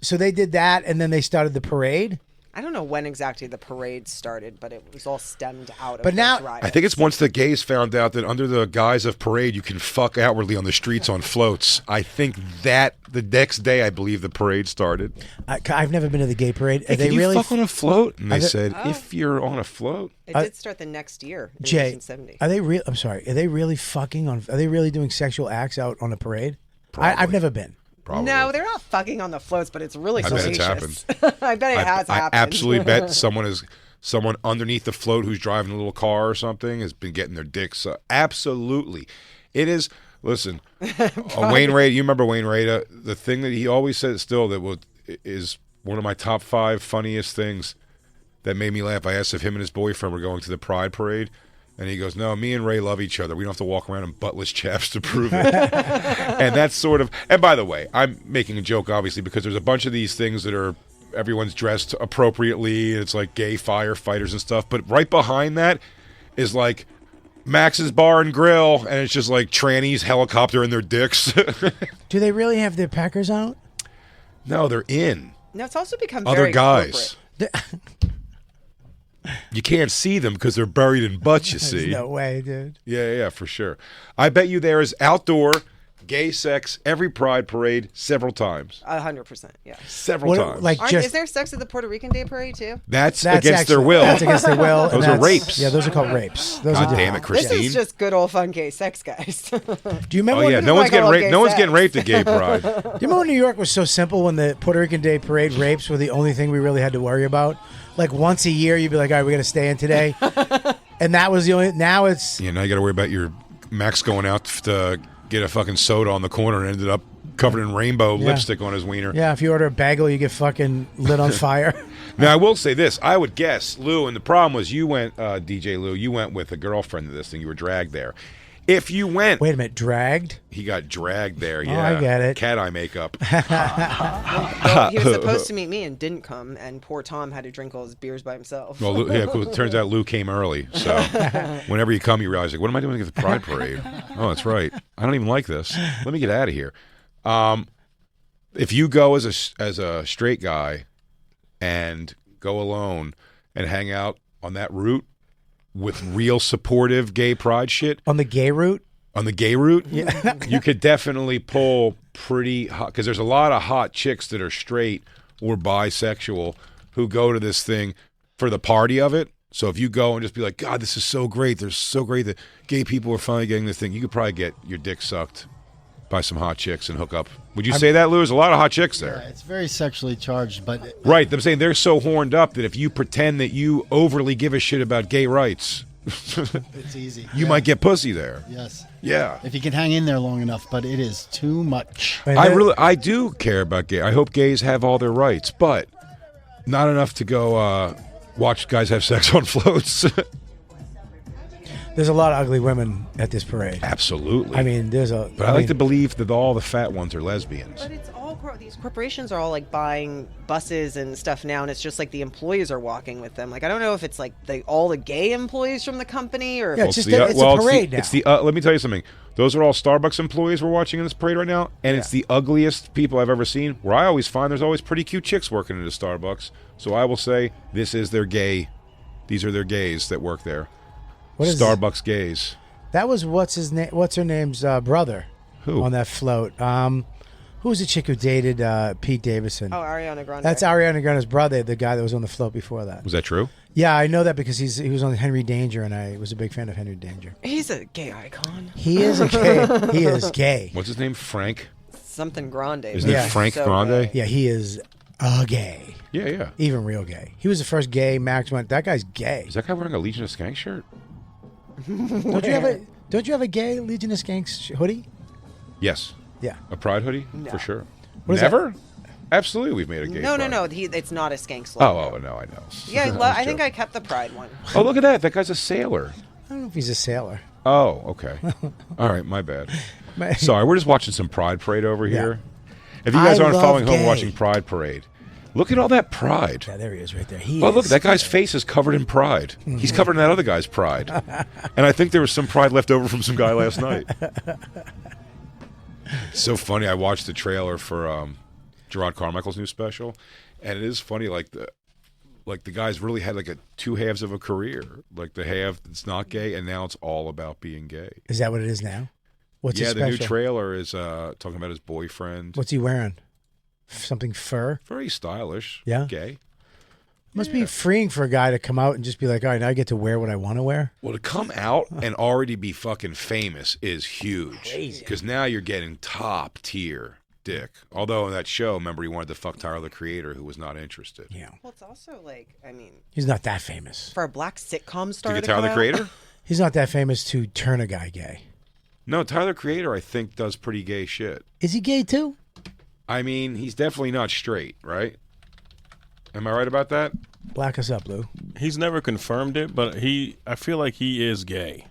So they did that, and then they started the parade. I don't know when exactly the parade started, but it was all stemmed out of But now- those riots. I think it's once the gays found out that under the guise of parade, you can fuck outwardly on the streets on floats. I think that the next day, I believe the parade started. I've never been to the gay parade. Are Hey, they can you really? fuck on a float? And they Are they- said, if you're on a float. It did start the next year, in Jay, 1970. are they real? I'm sorry. Are they really fucking on? Are they really doing sexual acts out on a parade? Probably. I've never been. Probably. No, they're not fucking on the floats, but it's really I bet it's salacious. I bet it has I happened. absolutely bet someone underneath the float who's driving a little car or something has been getting their dicks. Absolutely, it is. Listen, Wayne Rada. You remember Wayne Rada? The thing that he always said still that is one of my top 5 funniest things that made me laugh. I asked if him and his boyfriend were going to the Pride Parade. And he goes, no, me and Ray love each other. We don't have to walk around in buttless chaps to prove it. And that's sort of, and by the way, I'm making a joke, obviously, because there's a bunch of these things that are, everyone's dressed appropriately. And it's like gay firefighters and stuff. But right behind that is like Max's Bar and Grill. And it's just like trannies helicoptering their dicks. Do they really have their Packers out? No, they're in. No, it's also become Other very guys. corporate. You can't see them because they're buried in butts, you There's see. no way, dude. Yeah, for sure. I bet you there is outdoor gay sex every Pride Parade several times. 100%, yeah. Several times. Like Is there sex at the Puerto Rican Day Parade, too? That's That's against their actually- will. That's against their will. and Those are that's- rapes. Yeah, those are called rapes. Those God are damn it, different. Christine. This is just good old fun gay sex, guys. Do you remember? Oh when, yeah, do no one's like getting all raped. gay No one's sex. getting raped at Gay Pride. you remember when New York was so simple when the Puerto Rican Day parade rapes were the only thing we really had to worry about? Like once a year, you'd be like, all right, we got to stay in today. And that was the only. Now it's. Yeah, now you got to worry about your Max going out to get a fucking soda on the corner and ended up covered in rainbow lipstick on his wiener. Yeah, if you order a bagel, you get fucking lit on fire. Now I will say this: I would guess Lou, and the problem was you went, DJ Lou, you went with a girlfriend to this thing. You were dragged there. If you went, Wait a minute, dragged? he got dragged there. Yeah, I get it. Cat eye makekeup. Well, he was supposed to meet me and didn't come, and poor Tom had to drink all his beers by himself. Well, Lou, yeah, cool. It turns out Lou came early. So whenever you come, you realize, like, what am I doing at the Pride Parade? Oh, that's right. I don't even like this. Let me get out of here. If you go as a straight guy and go alone and hang out on that route with real supportive gay pride shit, On the gay route? on the gay route, you could definitely pull pretty hot, because there's a lot of hot chicks that are straight or bisexual who go to this thing for the party of it. So if you go and just be like, God, this is so great. They're so great that gay people are finally getting this thing. You could probably get your dick sucked by some hot chicks and hook up. Would you say that, Lou? There's a lot of hot chicks there. Yeah, it's very sexually charged, but Right. I'm saying they're so horned up that if you pretend that you overly give a shit about gay rights, it's easy. you might get pussy there. Yes. Yeah. If you can hang in there long enough, but it is too much. I do care about gay. I hope gays have all their rights, but not enough to go watch guys have sex on floats. There's a lot of ugly women at this parade. Absolutely. I mean, there's a. But I like to believe that all the fat ones are lesbians. But it's all These corporations are all like buying buses and stuff now, and it's just like the employees are walking with them. Like I don't know if it's like all the gay employees from the company or. Yeah, it's a parade now. Let me tell you something. Those are all Starbucks employees we're watching in this parade right now, and it's the ugliest people I've ever seen. Where I always find there's always pretty cute chicks working in a Starbucks. So I will say this is their gay. These are their gays that work there. What is Starbucks gays. That was what's her name's brother. Who on that float? Who was the chick who dated Pete Davidson? Oh, Ariana Grande. That's Ariana Grande's brother, the guy that was on the float before that. Was that true? Yeah, I know that because he was on Henry Danger, and I was a big fan of Henry Danger. He's a gay icon. He is a gay. He is gay. What's his name? Frank? Something Grande. Isn't it Frank so Grande? Yeah, he is a gay. Yeah. Even real gay. He was the first gay. Max went, that guy's gay. Is that guy wearing a Legion of Skanks shirt? Don't you have a gay Legion of Skanks hoodie? Yes. Yeah. A Pride hoodie? No. For sure. What is Never? Absolutely, we've made a gay No. Pride. It's not a Skanks logo. Oh, no, I know. Yeah, I think I kept the Pride one. Oh, look at that. That guy's a sailor. I don't know if he's a sailor. Oh, okay. All right, my bad. Sorry, we're just watching some Pride Parade over here. If you guys aren't following home watching Pride Parade, look at all that pride. Yeah, there he is right there. Look, that guy's face is covered in pride. He's covered in that other guy's pride. And I think there was some pride left over from some guy last night. It's so funny. I watched the trailer for Gerard Carmichael's new special, and it is funny, like the guy's really had like two halves of a career. Like the half that's not gay, and now it's all about being gay. Is that what it is now? What's his the special? new trailer is talking about his boyfriend. What's he wearing? Something fur? Very stylish. Yeah. Gay. Must be freeing for a guy to come out and just be like, all right, now I get to wear what I want to wear. Well, to come out and already be fucking famous is huge. Because now you're getting top tier dick. Although in that show, remember, he wanted to fuck Tyler, the Creator, who was not interested. Yeah. Well, it's also like, I mean, he's not that famous. For a black sitcom star to to get Tyler, come the Creator? He's not that famous to turn a guy gay. No, Tyler, Creator, I think, does pretty gay shit. Is he gay too? I mean, he's definitely not straight, right? Am I right about that? Black us up, Lou. He's never confirmed it, but I feel like he is gay.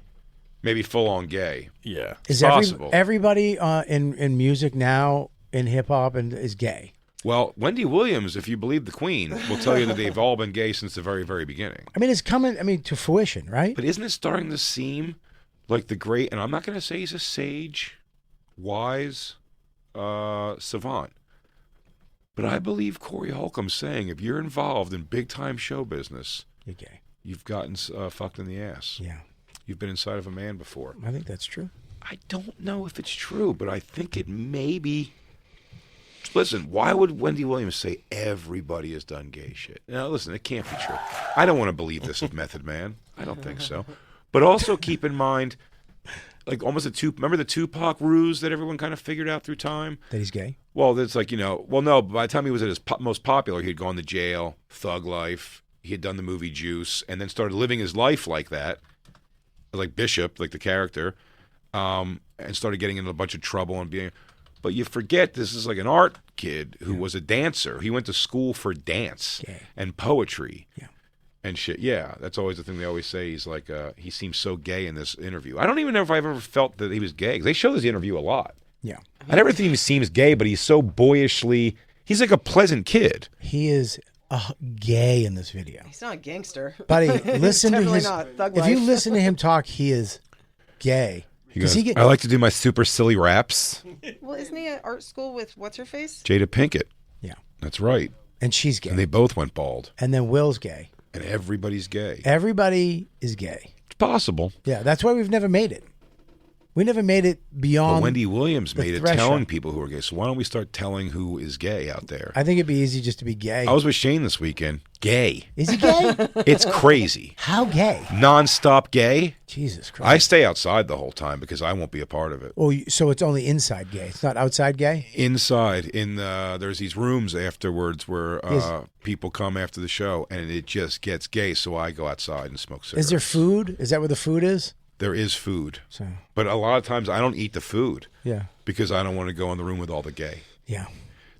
Maybe full-on gay. Yeah. Is possible. Everybody in music now, in hip-hop, and is gay? Well, Wendy Williams, if you believe the Queen, will tell you that they've all been gay since the very, very beginning. I mean, it's coming to fruition, right? But isn't it starting to seem like the great, and I'm not going to say he's a sage, wise savant, but I believe Corey Holcomb's saying if you're involved in big-time show business, you're gay. You've gotten fucked in the ass. Yeah. You've been inside of a man before. I think that's true. I don't know if it's true, but I think it may be. Listen, why would Wendy Williams say everybody has done gay shit? Now, listen, it can't be true. I don't want to believe this of Method Man. I don't think so. But also keep in mind, like almost remember the Tupac ruse that everyone kind of figured out through time? That he's gay? Well, it's like, no, by the time he was at his most popular, he had gone to jail, thug life, he had done the movie Juice, and then started living his life like that, like Bishop, like the character, and started getting into a bunch of trouble and being... But you forget this is like an art kid who was a dancer. He went to school for dance and poetry and shit. Yeah, that's always the thing they always say. He's like, he seems so gay in this interview. I don't even know if I've ever felt that he was gay. 'Cause they show this interview a lot. Yeah. I never think he seems gay, but he's so boyishly... He's like a pleasant kid. He is gay in this video. He's not a gangster. Buddy, listen to his... Not. Thug if life. you listen to him talk, he is gay. He goes, I like to do my super silly raps. Well, isn't he at art school with what's-her-face? Jada Pinkett. Yeah. That's right. And she's gay. And they both went bald. And then Will's gay. And everybody's gay. Everybody is gay. It's possible. Yeah, that's why we've never made it. We never made it beyond. But Wendy Williams made it threshold. telling people who are gay. So why don't we start telling who is gay out there? I think it'd be easy just to be gay. I was with Shane this weekend. Gay. Is he gay? It's crazy. How gay? Non-stop gay. Jesus Christ. I stay outside the whole time because I won't be a part of it. Well, so it's only inside gay. It's not outside gay? Inside, there's these rooms afterwards where people come after the show, and it just gets gay, so I go outside and smoke cigarettes. Is there food? Is that where the food is? There is food. So. But a lot of times I don't eat the food. Yeah. Because I don't want to go in the room with all the gay. Yeah.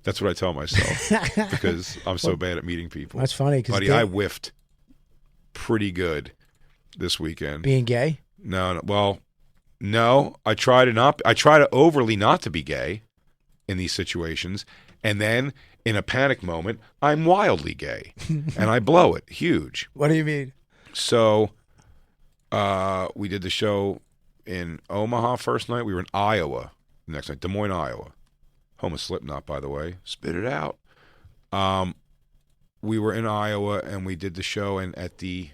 That's what I tell myself because I'm so bad at meeting people. That's funny. Buddy, I whiffed pretty good this weekend. Being gay? No. Well, no. I try to overly not to be gay in these situations, And then, in a panic moment, I'm wildly gay. And I blow it. Huge. What do you mean? So, we did the show in Omaha first night. We were in Iowa the next night. Des Moines, Iowa. Home of Slipknot, by the way. Spit it out. We were in Iowa, and we did the show, and they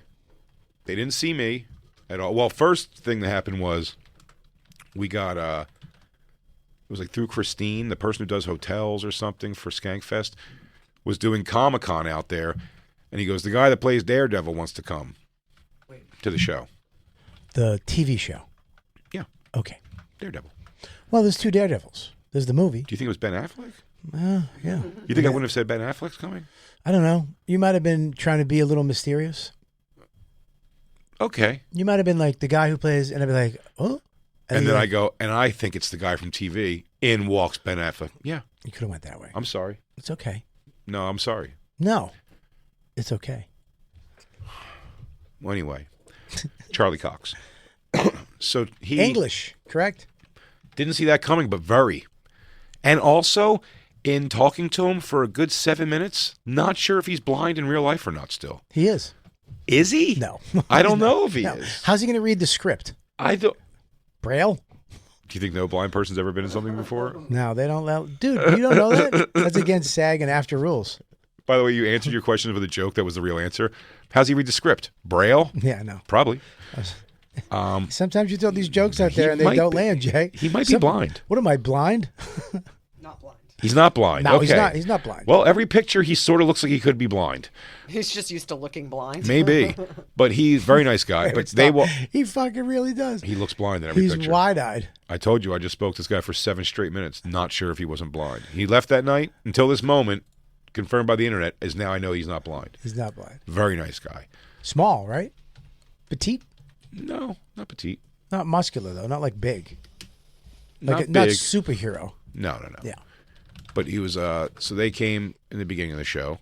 didn't see me at all. Well, first thing that happened was we got it was like through Christine, the person who does hotels or something for Skankfest, was doing Comic-Con out there, and he goes, the guy that plays Daredevil wants to come to the show. The TV show? Yeah. Okay. Daredevil. Well, there's 2 Daredevils. There's the movie. Do you think it was Ben Affleck? Yeah. You think I wouldn't have said Ben Affleck's coming? I don't know. You might have been trying to be a little mysterious. Okay. You might have been like the guy who plays, and I'd be like, oh. And then I go, and I think it's the guy from TV. In walks Ben Affleck. Yeah. You could have went that way. I'm sorry. It's okay. No, I'm sorry. No. It's okay. Well, anyway, Charlie Cox. So he English, correct? didn't see that coming, but very. And also, in talking to him for a good 7 minutes, not sure if he's blind in real life or not still. He is. Is he? No. I don't know if he No. is. How's he going to read the script? I don't. Braille? Do you think no blind person's ever been in something before? No, they don't let. Dude, you don't know that? That's against SAG and after rules. By the way, you answered your question with a joke that was the real answer. How's he read the script? Braille? Yeah, no. Probably. Sometimes you throw these jokes out there and they might don't be- land, Jay. He might be blind. What am I, blind? Not blind. He's not blind. No, okay. he's not blind. Well, every picture, he sort of looks like he could be blind. He's just used to looking blind. Maybe. But he's a very nice guy. But they will. He fucking really does. He looks blind in every He's picture. wide-eyed. I told you, I just spoke to this guy for 7 straight minutes, not sure if he wasn't blind. He left that night until this moment, confirmed by the internet, is now I know he's not blind. He's not blind. Very nice guy. Small, right? Petite? No, not petite. Not muscular, though. Not like big. Not Like not big. superhero. No. Yeah. But he was, so they came in the beginning of the show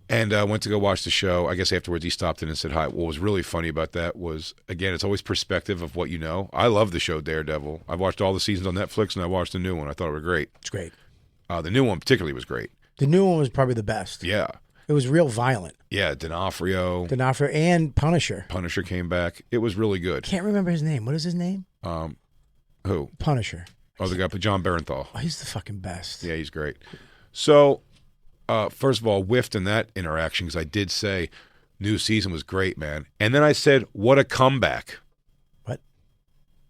and went to go watch the show. I guess afterwards he stopped in and said hi. What was really funny about that was, again, it's always perspective of what you know. I love the show Daredevil. I've watched all the seasons on Netflix and I watched the new one. I thought it was great. It's great. The new one particularly was great. The new one was probably the best. Yeah. It was real violent. Yeah, D'Onofrio. D'Onofrio and Punisher. Punisher came back. It was really good. Can't remember his name. What is his name? Who? Punisher. Oh, the guy, John Barenthal. Oh, he's the fucking best. Yeah, he's great. So, first of all, whiffed in that interaction because I did say new season was great, man. And then I said, what a comeback. What?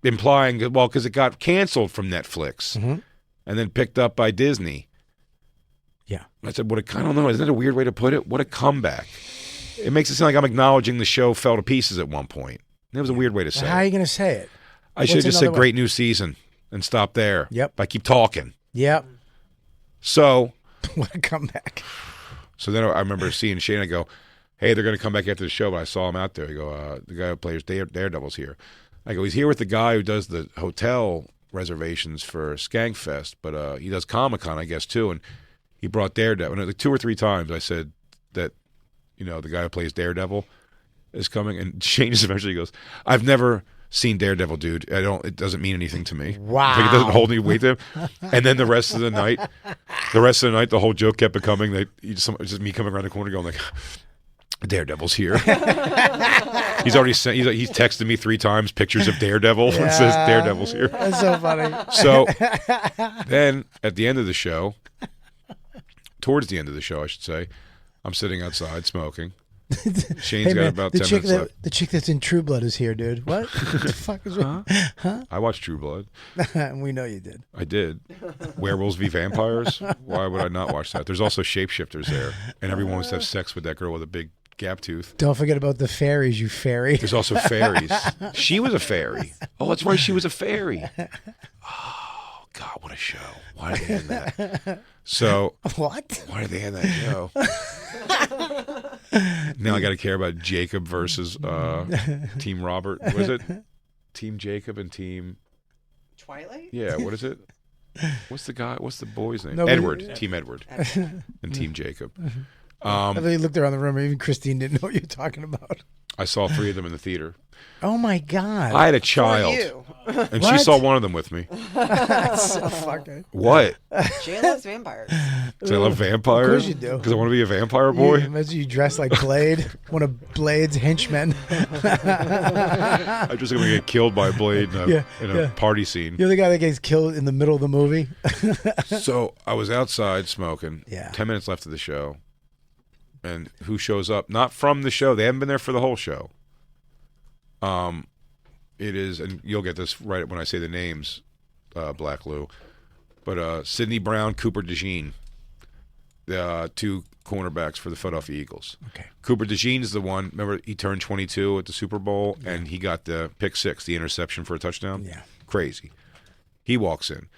Implying, well, because it got canceled from Netflix and then picked up by Disney. Yeah. I said, I don't know. Isn't that a weird way to put it? What a comeback. It makes it sound like I'm acknowledging the show fell to pieces at one point. That was a weird way to say How are it. you going to say it? I should have What's just said another great new season and stopped there. Yep. But I keep talking. Yep. So, What a comeback. so then I remember seeing Shane. I go, hey, they're going to come back after the show, but I saw him out there. I go, the guy who plays Daredevil's here. I go, he's here with the guy who does the hotel reservations for Skankfest, but he does Comic-Con, I guess, too. And he brought Daredevil. And like 2 or 3 times I said that, the guy who plays Daredevil is coming. And Shane just eventually goes, I've never seen Daredevil, dude. It doesn't mean anything to me. Wow. Like, it doesn't hold any weight to him. And then the rest of the night, the whole joke kept becoming that just me coming around the corner going like, Daredevil's here. He's already sent. He's texted me 3 times pictures of Daredevil and says Daredevil's here. That's so funny. So then at the end of the show, towards the end of the show, I should say, I'm sitting outside smoking. Shane's got about 10 minutes left. The chick that's in True Blood is here, dude. What? What the fuck is wrong? I watched True Blood. We know you did. I did. Werewolves v. Vampires. Why would I not watch that? There's also shapeshifters there, and everyone wants to have sex with that girl with a big gap tooth. Don't forget about the fairies, you fairy. There's also fairies. She was a fairy. Oh, that's right. She was a fairy. Oh, God, what a show. Why did they end that? So, What? why did they end that show? Now I got to care about Jacob versus Team Robert. What is it? Team Jacob and Team... Twilight? Yeah, what is it? What's the boy's name? No, Edward. Team Edward. And Team Jacob. I thought you looked around the room. Even Christine didn't know what you were talking about. I saw 3 of them in the theater. Oh my God! I had a child, you. and she saw one of them with me. That's so fucking. What? Jay loves vampires. Because I love vampires. Of course you do. Because I want to be a vampire boy. Imagine you dress like Blade, one of Blade's henchmen. I'm just going to get killed by Blade in a party scene. You're the guy that gets killed in the middle of the movie. So I was outside smoking. Yeah. 10 minutes left of the show. And who shows up? Not from the show. They haven't been there for the whole show. It is, and you'll get this right when I say the names, Black Lou. But Sidney Brown, Cooper DeJean, the 2 cornerbacks for the Philadelphia Eagles. Okay. Cooper DeJean is the one. Remember, he turned 22 at the Super Bowl, and he got the pick 6, the interception for a touchdown. Yeah. Crazy. He walks in.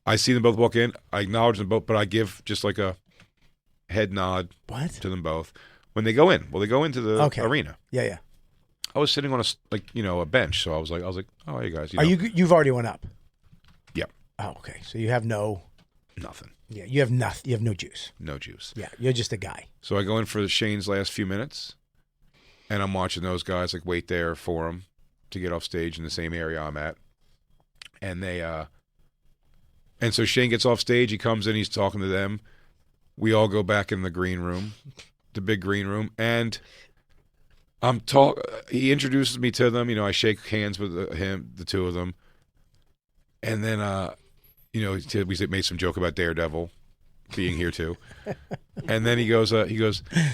I see them both walk in. I acknowledge them both, but I give just like a head nod to them both when they go in. Well, they go into the arena. Yeah, yeah. I was sitting on a bench, so I was like, oh, hey guys. You've already went up? Yep. Oh, okay. So you have nothing. Yeah, you have nothing. You have no juice. No juice. Yeah, you're just a guy. So I go in for Shane's last few minutes, and I'm watching those guys wait there for him to get off stage in the same area I'm at, and and so Shane gets off stage. He comes in. He's talking to them. We all go back in the green room, the big green room, and he introduces me to them. I shake hands with the 2 of them. And then, we made some joke about Daredevil being here too. And then he goes, I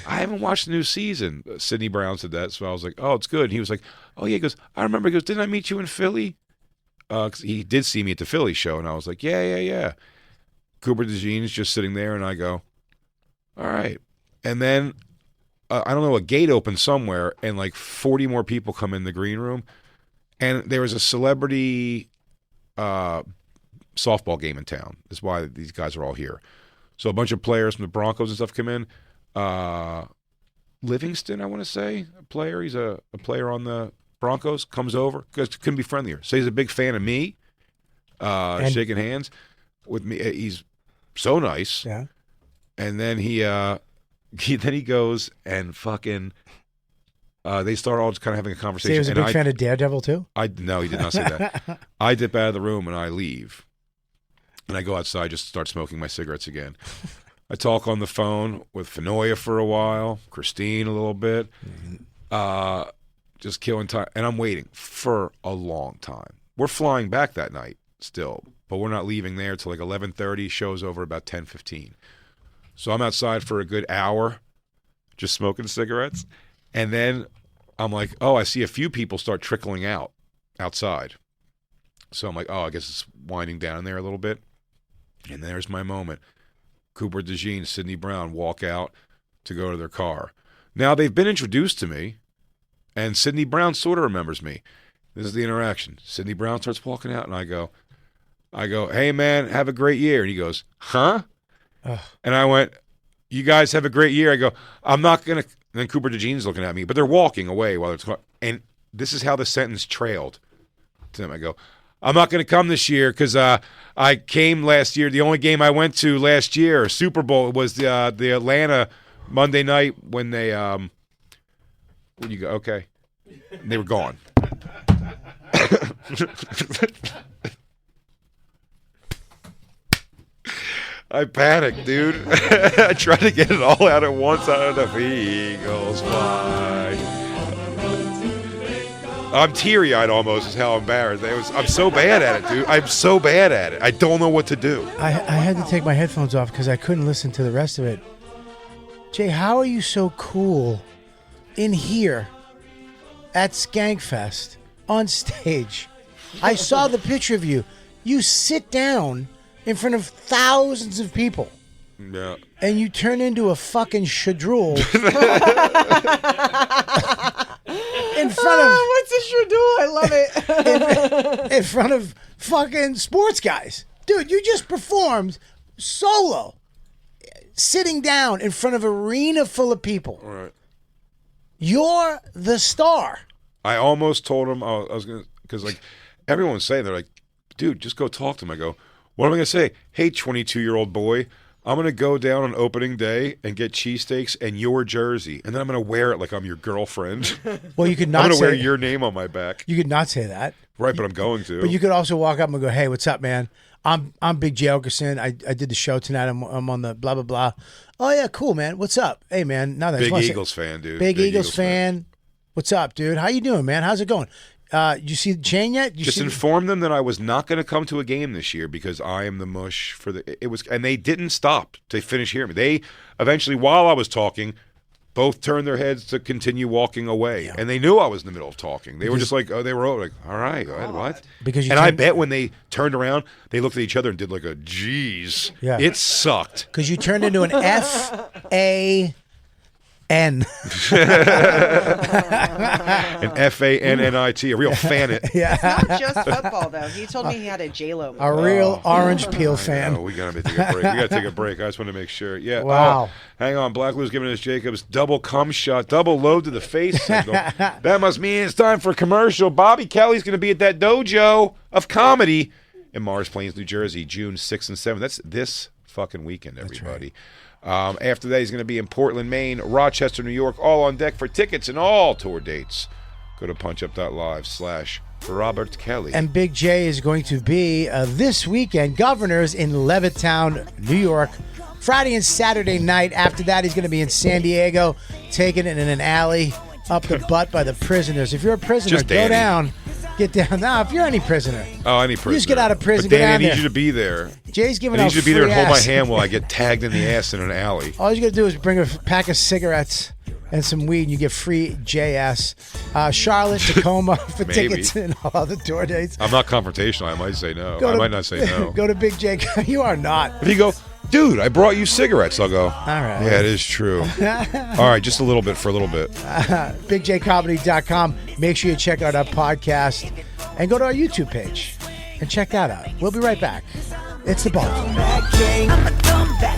haven't watched the new season. Sidney Brown said that. So I was like, oh, it's good. And he was like, oh yeah. He goes, I remember. He goes, didn't I meet you in Philly? 'Cause he did see me at the Philly show. And I was like, yeah. Cooper DeJean's just sitting there. And I go, all right. And then, I don't know, a gate opened somewhere, and 40 more people come in the green room, and there was a celebrity softball game in town. That's why these guys are all here. So a bunch of players from the Broncos and stuff come in. Livingston, I want to say, a player. He's a player on the Broncos, comes over, because couldn't be friendlier. So he's a big fan of me, shaking hands with me. He's so nice. Yeah. And then he goes and fucking. They start all just kind of having a conversation. So he was a big fan of Daredevil too? No, he did not say that. I dip out of the room and I leave, and I go outside just to start smoking my cigarettes again. I talk on the phone with Fenoya for a while, Christine a little bit, just killing time, and I'm waiting for a long time. We're flying back that night still, but we're not leaving there till 11:30. Show's over about 10:15. So I'm outside for a good hour, just smoking cigarettes. And then I'm like, oh, I see a few people start trickling out outside. So I'm like, oh, I guess it's winding down there a little bit. And there's my moment. Cooper DeJean, Sidney Brown walk out to go to their car. Now, they've been introduced to me, and Sidney Brown sort of remembers me. This is the interaction. Sidney Brown starts walking out, and I go, hey, man, have a great year. And he goes, huh? And I went, you guys have a great year. I go, I'm not going to. And then Cooper DeJean's looking at me, but they're walking away while it's going. And this is how the sentence trailed to them. I go, I'm not going to come this year because I came last year. The only game I went to last year, Super Bowl, was the Atlanta Monday night when they when you go, okay. And they were gone. I panicked, dude. I tried to get it all out at once out of the Eagles fly. I'm teary-eyed almost is how embarrassed. I'm so bad at it, dude. I'm so bad at it. I don't know what to do. I had to take my headphones off because I couldn't listen to the rest of it. Jay, how are you so cool in here at Skankfest on stage? I saw the picture of you. You sit down in front of thousands of people. Yeah. And you turn into a fucking shadrul. In front of... what's a shadrul? I love it. in front of fucking sports guys. Dude, you just performed solo. Sitting down in front of an arena full of people. All right. You're the star. I almost told him I was going to... Because, everyone's saying, they're like, dude, just go talk to him. I go... What am I going to say? Hey, 22-year-old boy, I'm going to go down on opening day and get cheesesteaks and your jersey, and then I'm going to wear it like I'm your girlfriend. Well, you could not I'm going to wear say your name on my back. you could not say that. Right, but I'm going to. But you could also walk up and go, "Hey, what's up, man? I'm Big J Okerson. I did the show tonight. I'm on the blah blah blah. Oh yeah, cool, man. What's up? Hey, man. Now that Big Eagles fan, dude. Big Eagles fan. What's up, dude? How you doing, man? How's it going? You see Shane yet? Just inform them that I was not going to come to a game this year because I am the mush for the. It was, and they didn't stop to finish hearing me. They eventually, while I was talking, both turned their heads to continue walking away, and they knew I was in the middle of talking. They were just like, oh, they were like, all right, what? Because I bet when they turned around, they looked at each other and did like a geez. Yeah. It sucked. Because you turned into an FAN. An FANNIT, a real fan. It's not just football, though. He told me he had a J-Lo movie. A real orange peel fan. Oh, we gotta take a break. We gotta take a break. I just want to make sure. Yeah. Wow. Oh, hang on. Black Lou's giving us Jacob's double cum shot, double load to the face signal. That must mean it's time for a commercial. Bobby Kelly's going to be at that dojo of comedy in Morris Plains, New Jersey, June 6th and 7th. That's this fucking weekend, everybody. After that, he's going to be in Portland, Maine, Rochester, New York, all on deck for tickets and all tour dates. Go to punchup.live/Robert Kelly. And Big J is going to be this weekend, Governors in Levittown, New York, Friday and Saturday night. After that, he's going to be in San Diego, taking it in an alley up the butt by the prisoners. If you're a prisoner, Just go Danny. down. Get down. Now, if you're any prisoner. Oh, any prisoner. You just get out of prison, But get Danny, down I need there. you to be there. Jay's giving I out need you to be there and free hold my ass. hand while I get tagged in the ass in an alley. All you got to do is bring a pack of cigarettes and some weed, and you get free JS. Charlotte, Tacoma for Maybe. tickets and all the tour dates. I'm not confconfrontational. I might say no. Go I to- might not say no. Go to Big J. You are not. If you go, dude, I brought you cigarettes, I'll go, all right. Yeah, it is true. All right, just a little bit for a little bit. BigJComedy.com. Make sure you check out our podcast and go to our YouTube page and check that out. We'll be right back. It's the Bonfire. Come back,